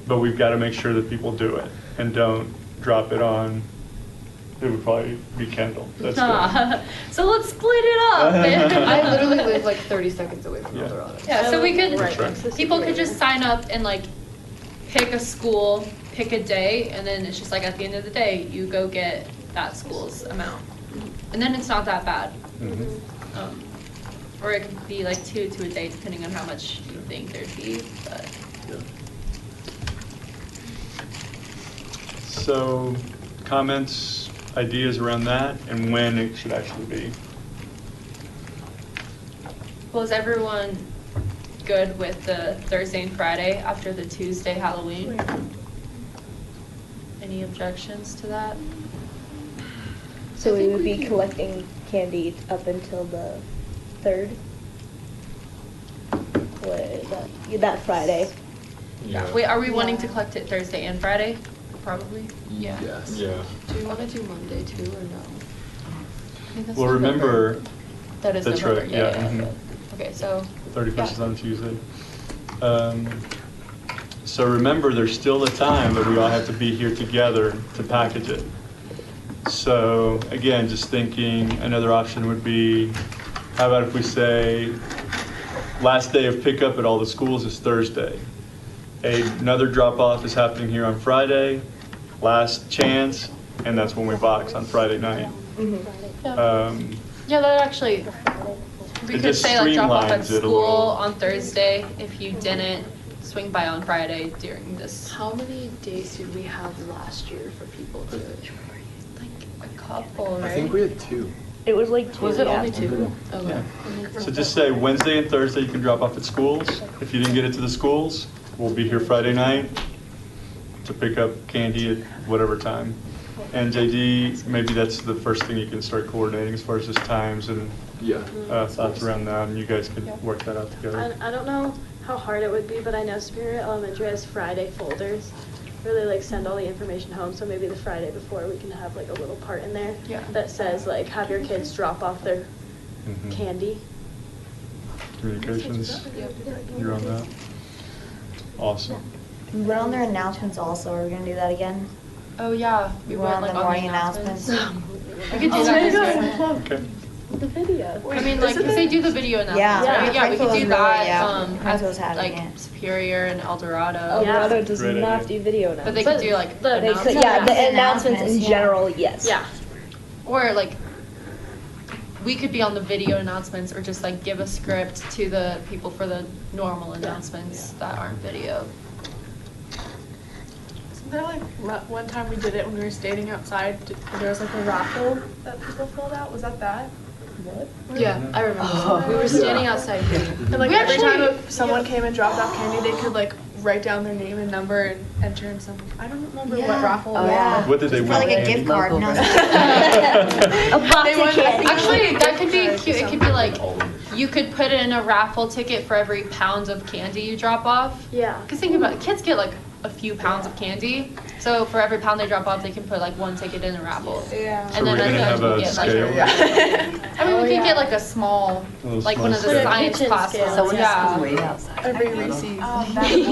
but we've got to make sure that people do it and don't drop it on. It would probably be Kendall. That's good. So let's split it up. I literally live like 30 seconds away from El Dorado. Yeah, so we could, Right. people could just sign up and like pick a school, pick a day, and then it's just like at the end of the day, you go get that school's amount. And then it's not that bad. Or it could be like 2 to a day, depending on how much you think there'd be, but. So, comments, ideas around that, and when it should actually be. Well, is everyone good with the Thursday and Friday after the Tuesday Halloween? Any objections to that? So we would be collecting candy up until the 3rd? What is that? That Friday. Yeah. Wait, are we wanting to collect it Thursday and Friday? Probably. Yeah. Yes. Yeah. Do we want to do Monday too or no? Well, remember. That is That's November. right. Yeah. Mhm. Okay, so. 31st is on a Tuesday. So remember, there's still a time that we all have to be here together to package it. So again, just thinking, another option would be, how about if we say, last day of pickup at all the schools is Thursday. Another drop-off is happening here on Friday, last chance, and that's when we box on Friday night. Yeah, that actually, we It could just say like drop off at streamlines it a school little. on Thursday if you didn't swing by on Friday during this. How many days did we have last year for people to? A couple, right? I think we had 2. It was like 2. Was it yeah. only 2? Okay. Yeah. So just say Wednesday and Thursday you can drop off at schools. If you didn't get it to the schools, we'll be here Friday night to pick up candy at whatever time. And JD, maybe that's the first thing you can start coordinating as far as just times and thoughts around that, and you guys can work that out together. I don't know how hard it would be, but I know Superior Elementary has Friday folders where they like send all the information home. So maybe the Friday before we can have like a little part in there that says like have your kids drop off their candy. Communications, you're on that. Awesome. We went on their announcements also. Are we gonna do that again? Oh yeah, we went on like the morning announcements. We could do that this year. Okay. The video. I mean, like, if they do the video announcements, Yeah. right? Yeah, we could Frankfurt do was really- that, yeah, Frankfurt was at, having like, it. Superior and El Dorado. Eldorado does Great not idea. do video But announcements. they could do, like, They could, announcements. yeah, the announcements in Announcements, general, yes. Yeah. Or, like, we could be on the video announcements or just, like, give a script to the people for the normal announcements that aren't video. Isn't there like one time we did it when we were standing outside? There was like a raffle that people filled out. Was that that? What? Yeah, I remember. We were standing outside here. And like We every time actually- someone came and dropped off candy, they could like write down their name and number and enter in some. I don't remember what raffle. Oh, it was. yeah. What did they For win? like a gift card. No. A box They of won- candy. Actually, that could be cute. It could be like, you could put in a raffle ticket for every pound of candy you drop off. Yeah. Because think about it, kids get like a few pounds of candy. So for every pound they drop off, they can put like one ticket in a raffle. Yeah. So And we're then gonna have a get scale? like, I mean, we could get like a small, A little like small one of the scale. science Kitchen classes. scale. Someone just Yeah. can wait outside. Every Reese's. That would be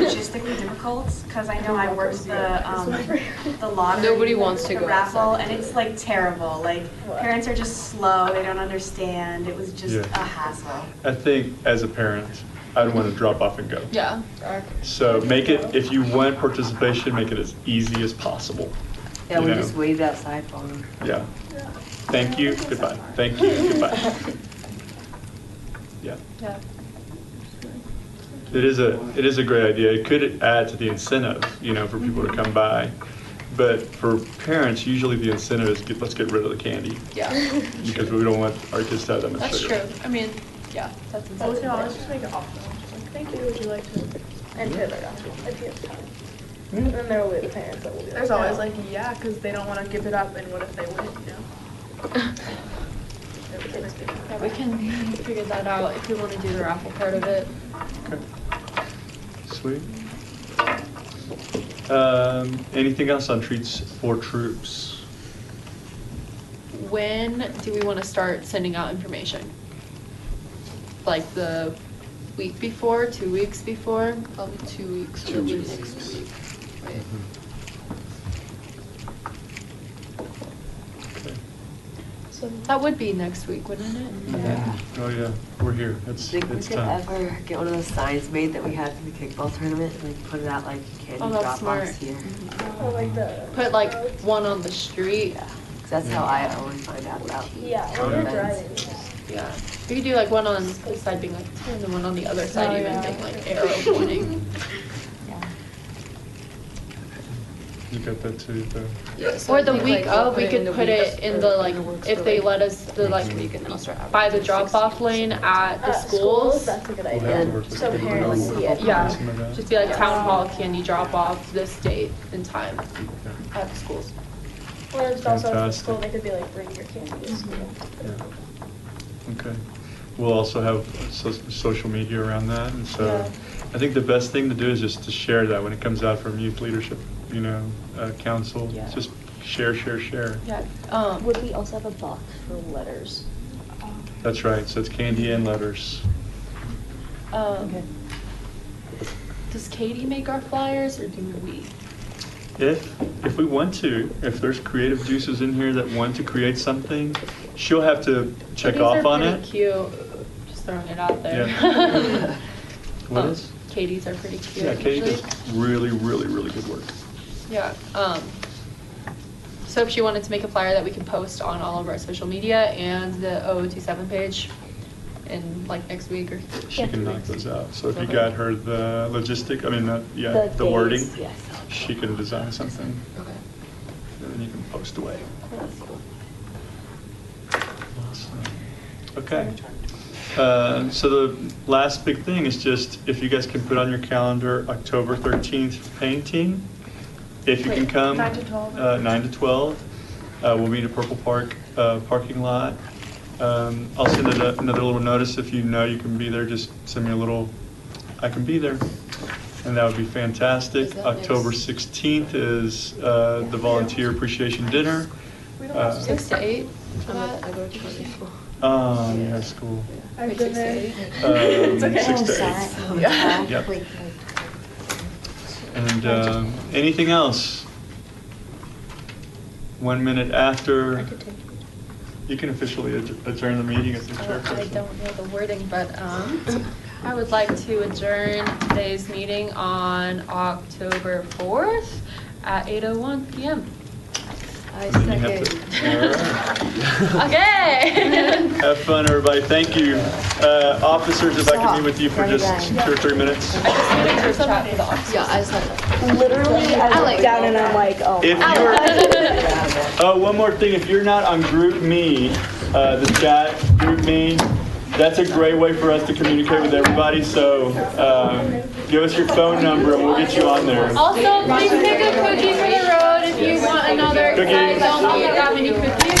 logistically difficult because I know I worked the lottery. Nobody wants to the go raffle, outside. and it's like terrible. Like parents are just slow; they don't understand. It was just Yeah. a hassle. I think as a parent, I'd want to drop off and go. Yeah. So make it, if you want participation, make it as easy as possible. Yeah, You we know? just waved outside for them. Yeah. Thank you, goodbye. Thank you, goodbye. Yeah. Yeah. It is a great idea. It could add to the incentive, you know, for people to come by. But for parents, usually the incentive is let's get rid of the candy Yeah. because we don't want our kids to have that much That's sugar. true. I mean, yeah, that's So we can always insensitive. just make it optional. Just like, thank you. Would you like to? And put it on if you have time. And then there will be the parents that will be like, There's always no. like yeah, because they don't want to give it up, and what if they win? You know. Yeah, we can figure that out if we want to do the raffle part of it. Okay. Sweet. Anything else on treats for troops? When do we want to start sending out information? Like the week before, 2 weeks before? Probably 2 weeks. 2 weeks. Next week. Right. Okay. So that would be next week, wouldn't it? Yeah. Oh yeah, we're here. It's Think we it's could time. ever get one of those signs made that we had for the kickball tournament and like put it out like candy Oh, that's drop smart. offs here? Or like the. Put like one on the street. Yeah, 'cause that's how I always find out about. Yeah, Oh, when you're yeah. driving. Yeah. We could do like one on this side being like 10 and one on the other side Oh, even yeah. being like arrow pointing. You got that too, though. Yeah, so Or I the think, week like, of, we we'll could the put week it in the like, works if for, they like, let us, the like, next week and then I'll start by the advertising drop-off lane at the schools. That's a good We'll have to idea. work with So people parents around see it. Yeah, something like that. just be like town hall candy drop-off this date and time at the schools. Or it's also at the Fantastic. school, they could be like, bring your candy to school. Yeah. Okay. We'll also have social media around that, and so I think the best thing to do is just to share that when it comes out from youth leadership, council. Yeah. Just share. Yeah. Would we also have a box for letters? That's right. So it's candy and letters. Does Katie make our flyers or do we? If we want to, if there's creative juices in here that want to create something, she'll have to check off on it. Cute. Just throwing it out there. Yeah. What is? Katie's are pretty cute. Yeah, Katie usually. does really good work. Yeah. So if she wanted to make a flyer that we can post on all of our social media and the 0027 page in like next week or She can knock those out. So if you Okay. got her the the wording, she can design something. Okay. And then you can post away. Awesome. Okay. So the last big thing is just if you guys can put on your calendar October 13th painting. If you can come. 9 to 12. 9 to 12. We'll meet at Purple Park parking lot. I'll send another little notice if you know you can be there. Just send me a little, I can be there. And that would be fantastic. Is that October 16th is the Volunteer Appreciation Dinner. 6 to 8 for that? I go to public school. Yeah, school. I've been there. It's okay. 6 to 8. Yeah. Yep. And anything else? 1 minute after, you can officially adjourn the meeting as the I chairperson. don't know the wording, but I would like to adjourn today's meeting on October 4th at 8:01 p.m. I And you have second. to- all right. Okay. Have fun, everybody. Thank you. Officers, if I can meet with you for just 2 or 3 minutes. I just need a group chat for the officers. Yeah, I said that. Literally, I look down and I'm like, oh. If you're, oh, one more thing. If you're not on GroupMe, the chat GroupMe, that's a great way for us to communicate with everybody. So give us your phone number and we'll get you on there. Also, please pick a cookie for the road if you want another. Cookie. I don't need that many cookies.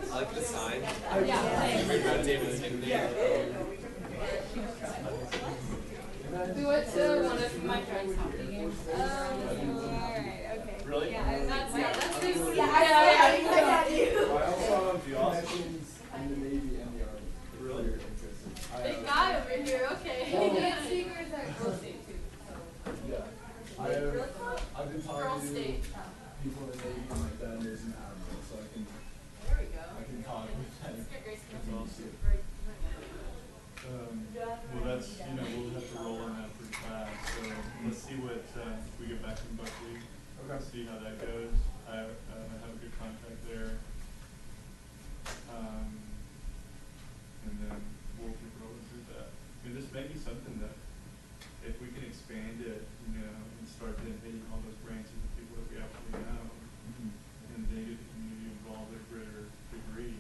I like the sign. We went to one of my friends' hockey games. Alright, okay. Really? Yeah, that's basically. I also have the Austin's and the Navy and the Army. Really interesting. Big guy over here, okay. Let's see where's that girl state too. Yeah. I've been Girl talking to state. people in the Navy and like that, and there's an admiral, so I can talk with them. That's awesome. Well, that's, we'll have to roll on that pretty fast, so let's see what, we get back from Buckley. See how that goes. I have a good contact there. And then we'll keep rolling through that. I mean, this may be something that, if we can expand it, and start then hitting all those branches of people that we actually know, and they get the community involved at a greater degree,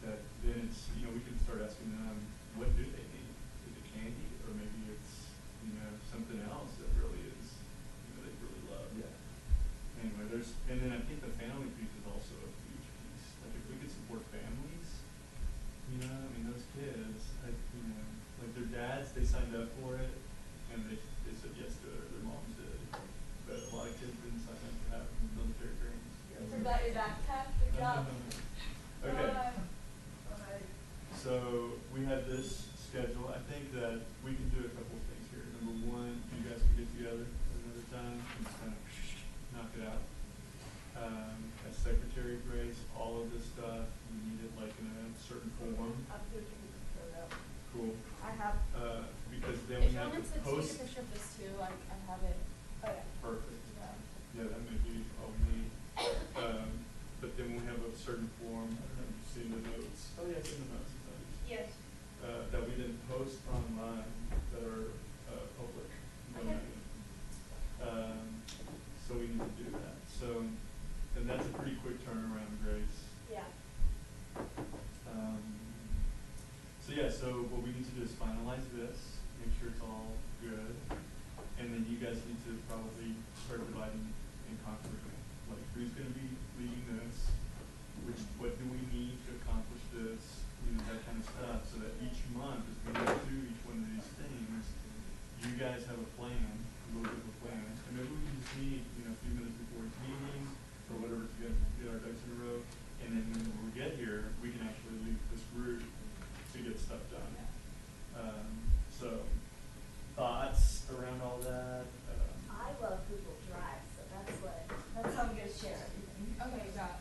that then it's, we can start asking them, what do they need? Is it candy, or maybe it's, something else that really is, they really love. Yeah. Anyway, and then I think the family piece is also a huge piece. Like if we could support families, those kids, like their dads, they signed up for it, and they said yes to it, or their moms did. But a lot of kids didn't sign up to have military training. Forgot your backpack, good job. Okay. So we have this schedule. I think that we can do a couple of things here. Number one, you guys can get together at another time and just kind of knock it out. As Secretary Grace, all of this stuff, we need it like in a certain form. Cool. I have. Because then we have to post. Picture of this too, I have it. Oh, yeah. Perfect. Yeah, that may be all we need. But then we have a certain form. I don't know if you've seen the notes. Oh yeah, it's in the notes. Yes. That we then post online that are public domain. So we need to do that. So, and that's a pretty quick turnaround, Grace. Yeah. So what we need to do is finalize this, make sure it's all good, and then you guys need to probably start dividing and conquering. Like, who's going to be leading this? What do we need to accomplish this? You know, that kind of stuff, so that each month, as we go through each one of these things, you guys have a plan, a little bit of a plan. And maybe we can just meet, you know, a few minutes before each meeting, or whatever, to get our ducks in a row. And then when we get here, we can actually lead this group to get stuff done. So, thoughts around all that? I love Google Drive, so that's how I'm gonna share everything. Okay, yeah.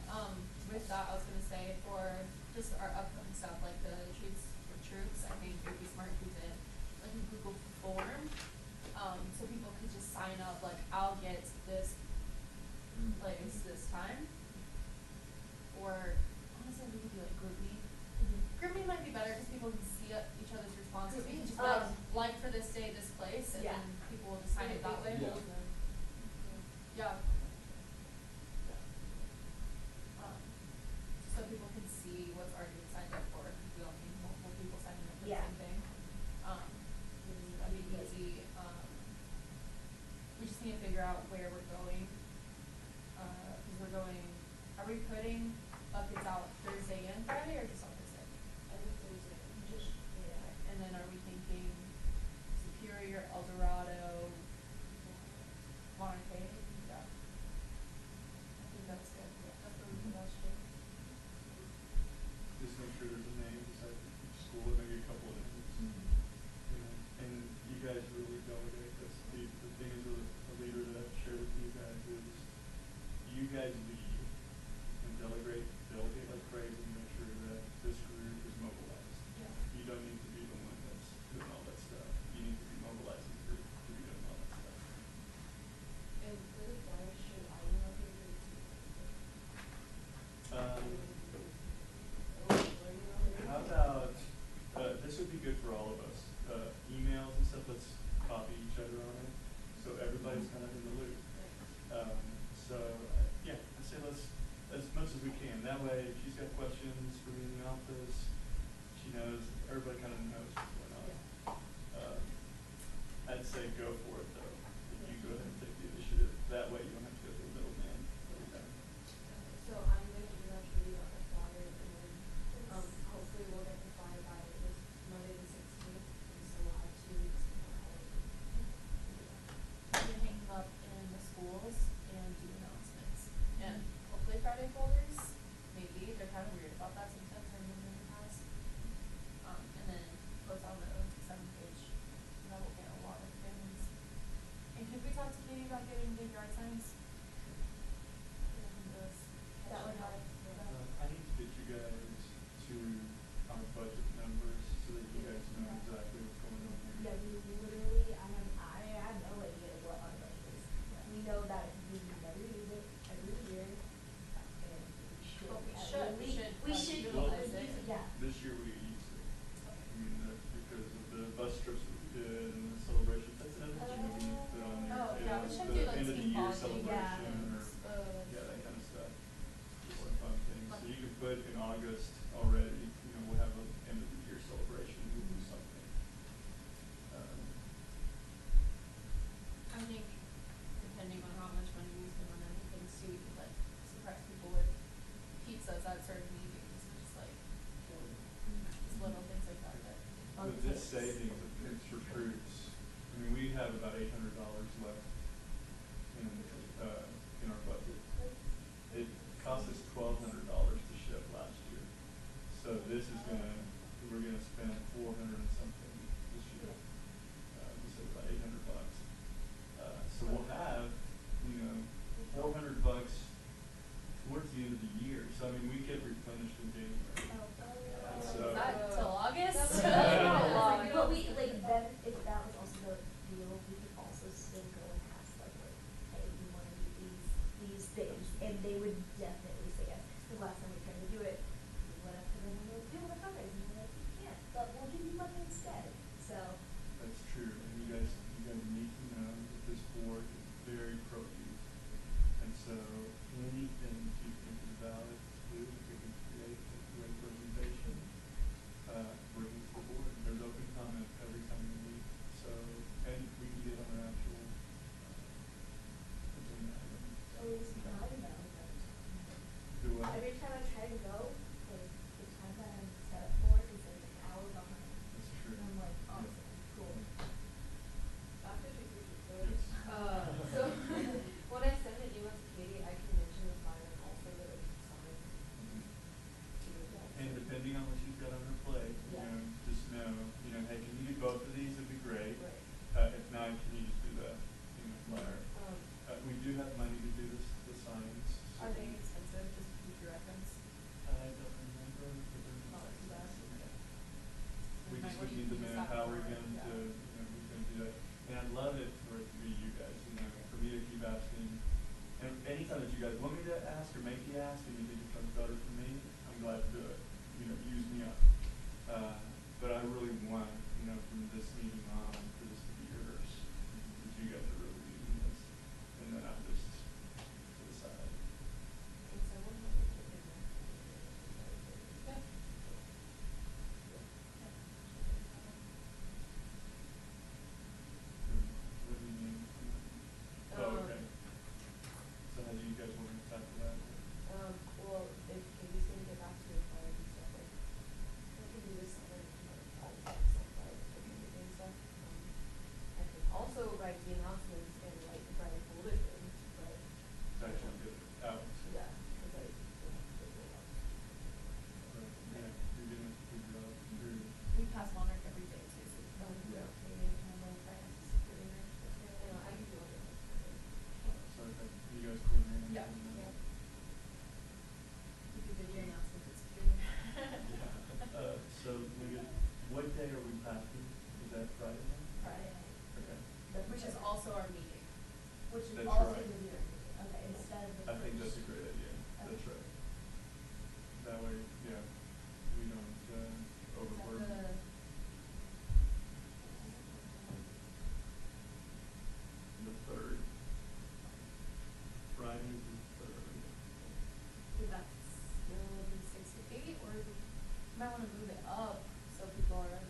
With that, I was gonna say for just our upcoming stuff, like the troops, I think it'd be smart if we did like a Google form, so people could just sign up. Like, I'll get to this place this time, or honestly, we could do like GroupMe. GroupMe might be better because people can see each other's responses. We can just be like for this day, this place, and then people will just sign up that way. Yeah. So people can see what's already been signed up for. We don't need multiple people signing up for the same thing. That'd be easy. We just need to figure out where we're going. Because we're going, are we putting buckets out Thursday and Friday, or just on Thursday? I think Thursday. And then are we thinking Superior, El Dorado, Monterey? Yeah. I think that's good. That's what we can watch too. Just make sure there's a name beside each school, and maybe a couple of names. You know, and you guys really delegate. That's the thing as a leader that I've shared with you guys is you guys lead and delegate like crazy and make sure that this group is mobilized. Yeah. You don't need to be the one that's doing all that stuff. You need to be mobilizing the group to be doing all that stuff. And for the flyer, should I email you? How about, this would be good for all of us, emails and stuff, let's copy each other on it, so everybody's kind of in the loop. Yeah, I'd say let's, as much as we can, that way if she's got questions for me in the office, she knows, everybody kind of knows what's going on. I'd say go for it though, if you go ahead and take the initiative, that way you don't have to go through the middleman every time. So I'm going to email you on the flyer, and then hopefully we'll get the flyer by this Monday the 16th, and so we'll have 2 weeks before Halloween. We can hang them up in the schools and do announcements. And hopefully Friday folders, maybe. They're kind of weird about that sometimes. I remember in the past. And then post on the 7th page. That will get a lot of families. And could we talk to Katie about getting big yard signs? That would help. I need to get you guys to our budget numbers so that you guys know exactly what's going on here. Yeah, we literally, I have no idea what our budget is. We know that we never use it every year, and we should utilize it. Yeah. This year we used it. I mean, because of the bus trips that we did and the celebrations. That's another thing that we need to put on there. Oh, yeah, we should the do like end of the team year bonding. celebration or that kind of stuff. Just like fun things. So you can put in August already. You know, we'll have an end of the year celebration. We'll do something. I think depending on how much money we spend on anything too, we could like surprise people with pizzas at certain meetings, just like just little things like that. With this savings of Picks for Troops, I mean, we have about $800 left in our budget. It cost us $1,200 to ship last year. So this is we're gonna spend 400 and something this year. So about $800. So we'll have, $400 towards the end of the year. So I mean, we get replenished in January. So, is that till August? But we then if that was also the deal, we could also still go and ask hey, we want to do these things, and they would definitely say yes. The last time we tried to do it, we went up to them and we were like, do you want to fundraise? And we were like, we can't, but we'll give you money instead. need the manpower again to, who's gonna do that. And I'd love it for it to be you guys, for me to keep asking. And anytime that you guys want me to ask or make you ask and you think it comes better for me, I'm glad to do it. Use me up. But I really want, from this meeting on, for this to be yours. Because you guys are really leading this. And then I'm just to the side. What do you mean? Oh, okay. So how do you guys want to tackle that? Well, if Katie's going to get back to the fire and stuff, like, I can do this summer, and stuff. I can also write the announcements and, like, write a bulletin, but. To actually get it out. Yeah, because I don't have to do it. Yeah, you're doing a good job. We pass Monarch every day too, so Yeah. maybe I can have finance superior. I can do it. So you guys coordinate? Yeah. Yeah. You do video announcements at superior. Yeah. So maybe, what day are we passing? Is that Friday? Friday. Okay. Which is also our meeting. Which is That's also right. the year. Okay, instead of the I think that's a first. great idea. That's Okay. right. That way, yeah, we don't overwork. The third. Friday is the third. Would that still be 6 to 8, or we might want to move it up so people are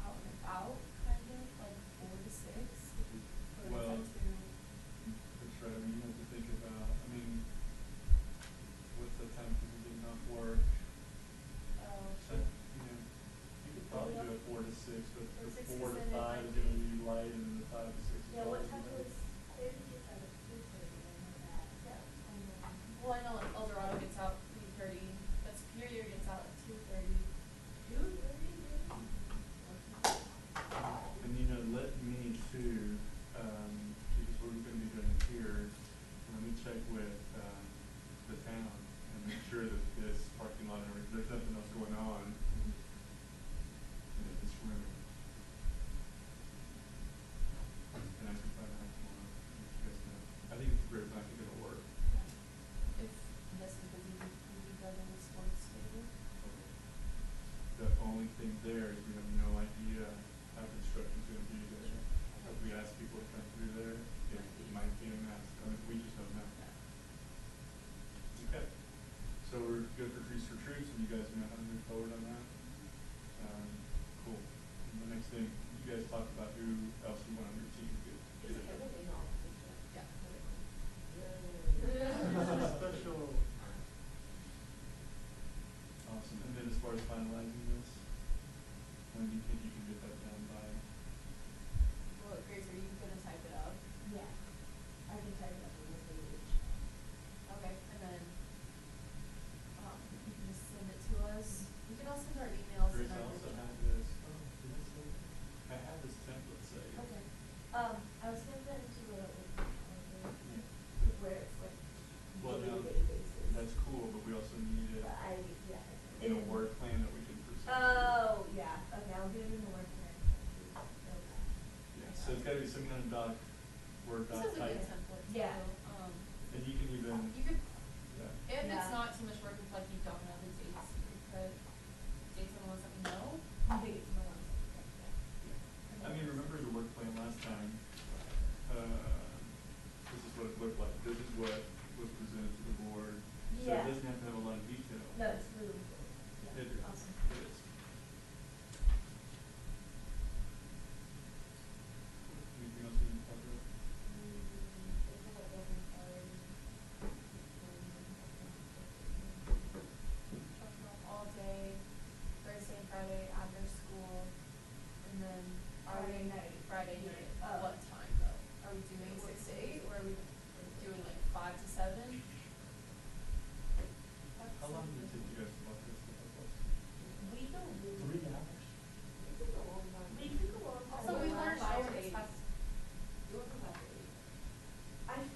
out and about, kind of, like 4 to 6? Or Well, is that too? that's right. You have to think about, what's the time people getting off work? So, you could probably do a 4 to 6, but Or the 6 to 4 to 7 5 might is going to be- be light, and then the 5 to 6 is Yeah, what probably time better. was, they just had a 2:30, I know that. Yeah. And then, Well, I know like El Dorado gets out 3:30, but Superior gets out at 2:30. 2:30? And let me too, because we're going to be doing it here, let me check with the town and make sure that this parking lot, and there's nothing else going on in this room. And I can find out tomorrow, let you guys know. I think it's a great plan, I think it'll work. If this is busy, we do go to the sports stadium. The only thing there is we have no idea how construction's gonna be there. If we ask people to come through there, it might be a mess. We just don't know. Okay. So we're good for Trees for Troops, and you guys know how to move forward on that? Cool. And the next thing, you guys talk about who else you want on your team. Get it done. Special. Awesome. And then as far as finalizing this, when do you think you can get that done by? Well, Grace, are you gonna type it up? yeah, I can tell you that on the page. Okay, and then, you can just send it to us. We can all send our emails Grace, and I our. also have this, did I say? I have this template saved. Okay. I was gonna put it into a, where it's like, Well, no, daily basis. that's cool, but we also need it But in a word plan that we can present. Oh, yeah, okay, I'll do it in the word plan. Okay. Yeah, so it's gotta be some kind of Word This doc is a good type. template. Yeah. So, And you can even, you could, yeah. if Yeah. it's not too much work, if like you don't know the dates, you could put dates on the ones that we know. I think it's the ones that I mean, remember the work plan last time? This is what it looked like. This is what was presented to the board. So Yeah. it doesn't have to have a lot of detail. No, it's really cool. Yeah, It is. awesome. It is. Anything else we need to talk about? All day, Thursday and Friday after school, and then Friday night. Friday night. Oh. What time though? Are we doing 6 to 8, or are we doing like 5 to 7? How long did it take you guys to walk this stuff up? We go really. 3 hours? We took a long time. We took a long time. Also, we learned Five so to many eight. fast. We went from 5 to 8.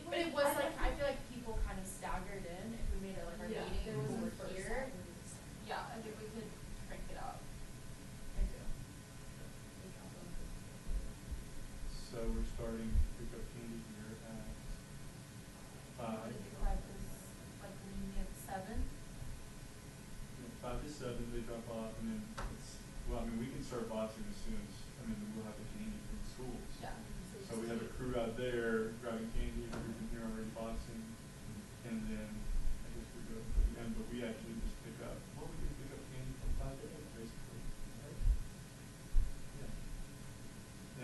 But it was like, I feel like people kind of staggered in if we made it like our Yeah, meeting there was over the first here. one. Yeah, I think we could crank it up. starting to pick up candy here at 5. 5 to 7 they drop off, and then we can start boxing as soon as, we'll have the candy from schools. Yeah. So we have a crew out there driving candy, a group in here already boxing, and then I guess we go to the end, but we actually just pick up, we can pick up candy from 5 to 8, basically, right? Yeah.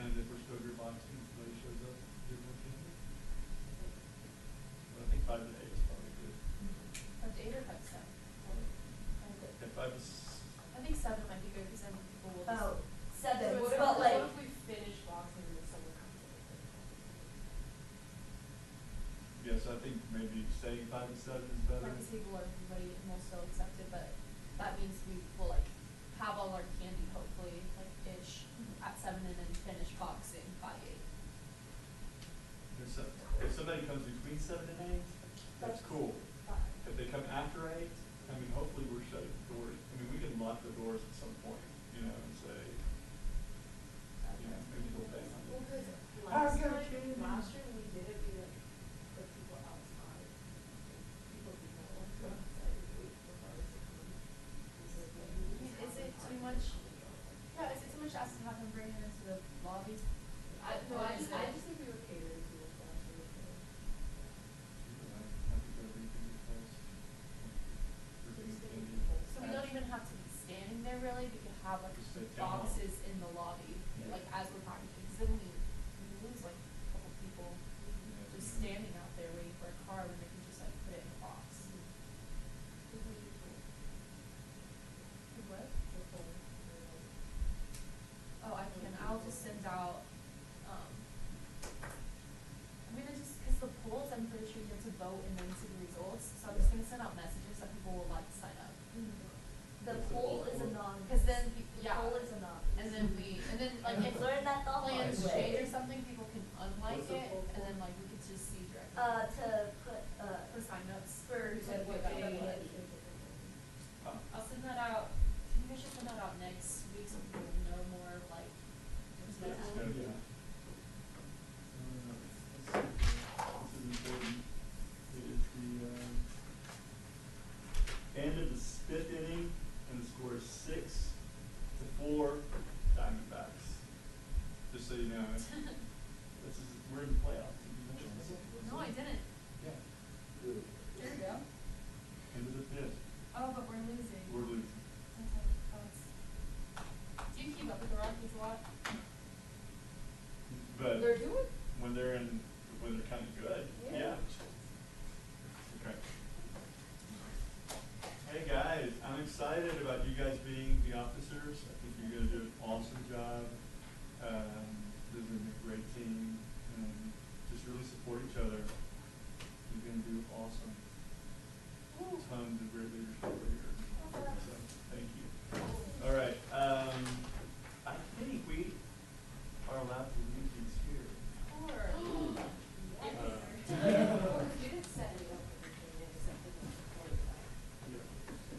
And if we're still here boxing, if somebody shows up, give more candy. But I think 5 to 8 is probably good. 5 to 8 or 5 to 7? Yeah, 5 to I think 7 might be good because then people will just. Oh, 7, So but like. what if we finish boxing and then someone comes in? Yes, I think maybe saying 5 to 7 is better. Like the table, everybody will still accept it, but that means we will like have all our candy hopefully like ish at 7 and then finish boxing by 8. If somebody comes between 7 and 8, that's cool. If they come after 8, hopefully we're shutting the doors. We can lock the doors at some point, and say, maybe they'll pay. Well, because last year when we did it, we like put people outside. People outside and wait for cars to come. Is it too much? Yeah, is it too much to ask to have them bring it into the lobby? I just think we were catering to it last year. So we don't even have to be standing there really, we could have like boxes in the lobby, like as we're talking, because then we lose like a couple people just standing out there waiting for a car when they can just like put it in a box. What? Oh, I can, I'll just send out, because the polls, I'm pretty sure you have to vote and then see the results, so I'm just gonna send out messages that people will like to sign up. The poll is anonymous. Because then, The poll is anonymous. and then like if Learn that the hard plans way. change or something, people can unlike it, and then like we could just see directly. To put, For signups. for Like, what what day. day. I'll send that out, can you guys just send that out next week so people know more of like what's Yeah. happening? This is important. It is the end of the 5th inning, and the score is 6-4 Diamondbacks. Just so you know, we're in the playoffs. No, I didn't. Yeah. There we go. End of the 5th. Oh, but we're losing. We're losing. Do you keep up with the Rockies a lot? But They're doing? when they're kind of good, yeah. Okay. Hey guys, I'm excited about you guys being the officers. I think you're going to do an awesome job. This is a great team, and just really support each other. You're going to do awesome. Tons of great leadership over here. So, thank you. All right. I think we are allowed to leave these here.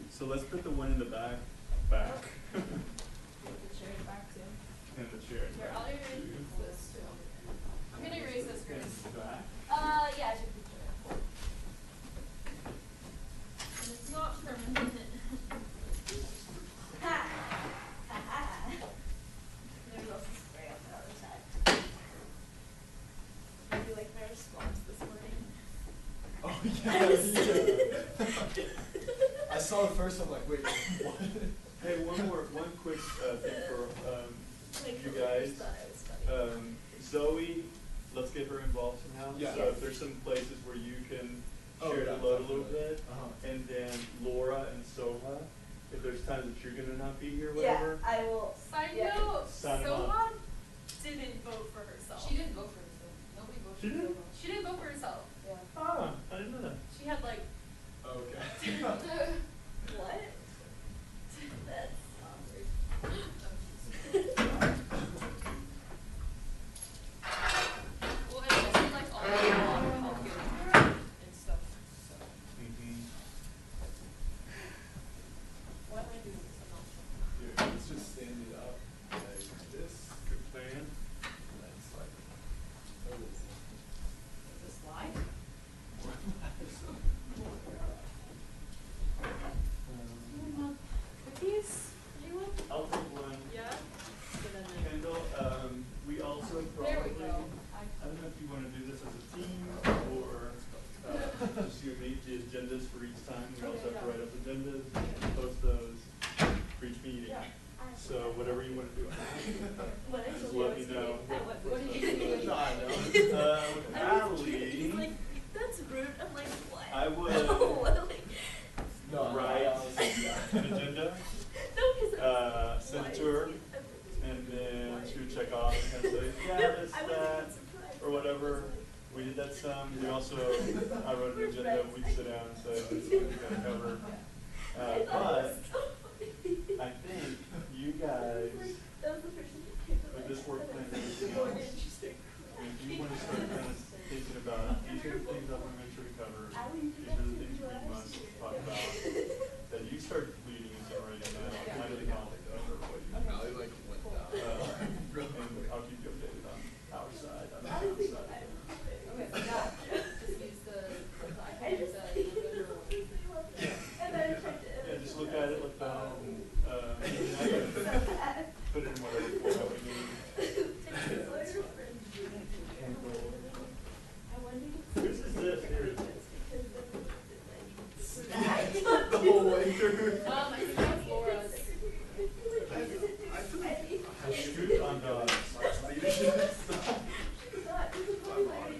So let's put the one in the back. The chair back too. And the chair. Here, I'll erase this too. I'm gonna erase this, Grace. Back. Yeah, I should put it. It's not permanent. There's also spray on the other side. Maybe like my response this morning. Oh yeah. I saw the first one, like, wait, what? Hey, one quick thing for you guys. Zoe, let's get her involved somehow. Yeah. So if there's some places where you can Oh, share yeah, the load a little definitely. bit, Uh-huh. and then Laura and Soha, if there's times that you're gonna not be here, Yeah, whatever. I will. Side Yeah. note, Sign 'em up. Soha didn't vote for herself. She didn't vote for herself. Nobody voted She for didn't? Soha. She didn't vote for herself. Yeah. Ah, I didn't know that. She had like. Okay. What? That's awkward. Well, anyway, she liked all the healthcare and stuff. So. What am I doing? Here, let's just stand it up like this. Good plan. And then slide it. So whatever you want to do. Just let me know. What do you do? No, I know. With Natalie, He's like, that's rude. I'm like, what? I would write an agenda, send it to her, and then she would check off and kind of say, yeah, this, that, or whatever. We did that some. We also, I wrote an agenda, we'd sit down and say, this is what we gotta cover. But I think you guys, with this work plan and everything else, if you want to start kind of thinking about, these are the things I want to make sure we cover, these are the things we must talk about, that you start leading and generating that. I think I'll take over what you and I'll keep you updated on our side, on the town side. Okay, so that, just use I can use Yeah, just look at it, look down, and put it in whatever format we need. This is it, here. The whole way through. I think that's Laura's. Scoot on dogs.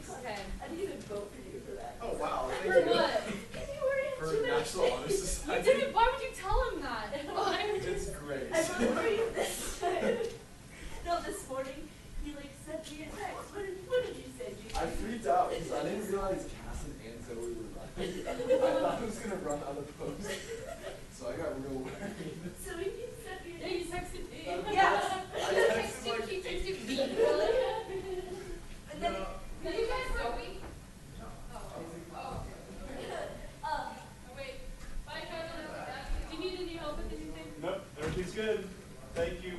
Okay. I didn't even vote for you for that. Oh, wow. Thank For you. what? For National Honor You Society. didn't, why would you tell him that? It's great. I voted for you this time. No, this morning, he like sent me a text. What did you say, Judy? I freaked out because I didn't realize Cass and Zoe were running. I thought I was going to run unopposed. So I got real worried. So he sent me a Yeah, you texted me. Yes. I texted like He texted me. And then, Did you guys Zoe? uh, Wait. Bye, Kevin. Do you need any help with anything? Nope, everything's good. Thank you.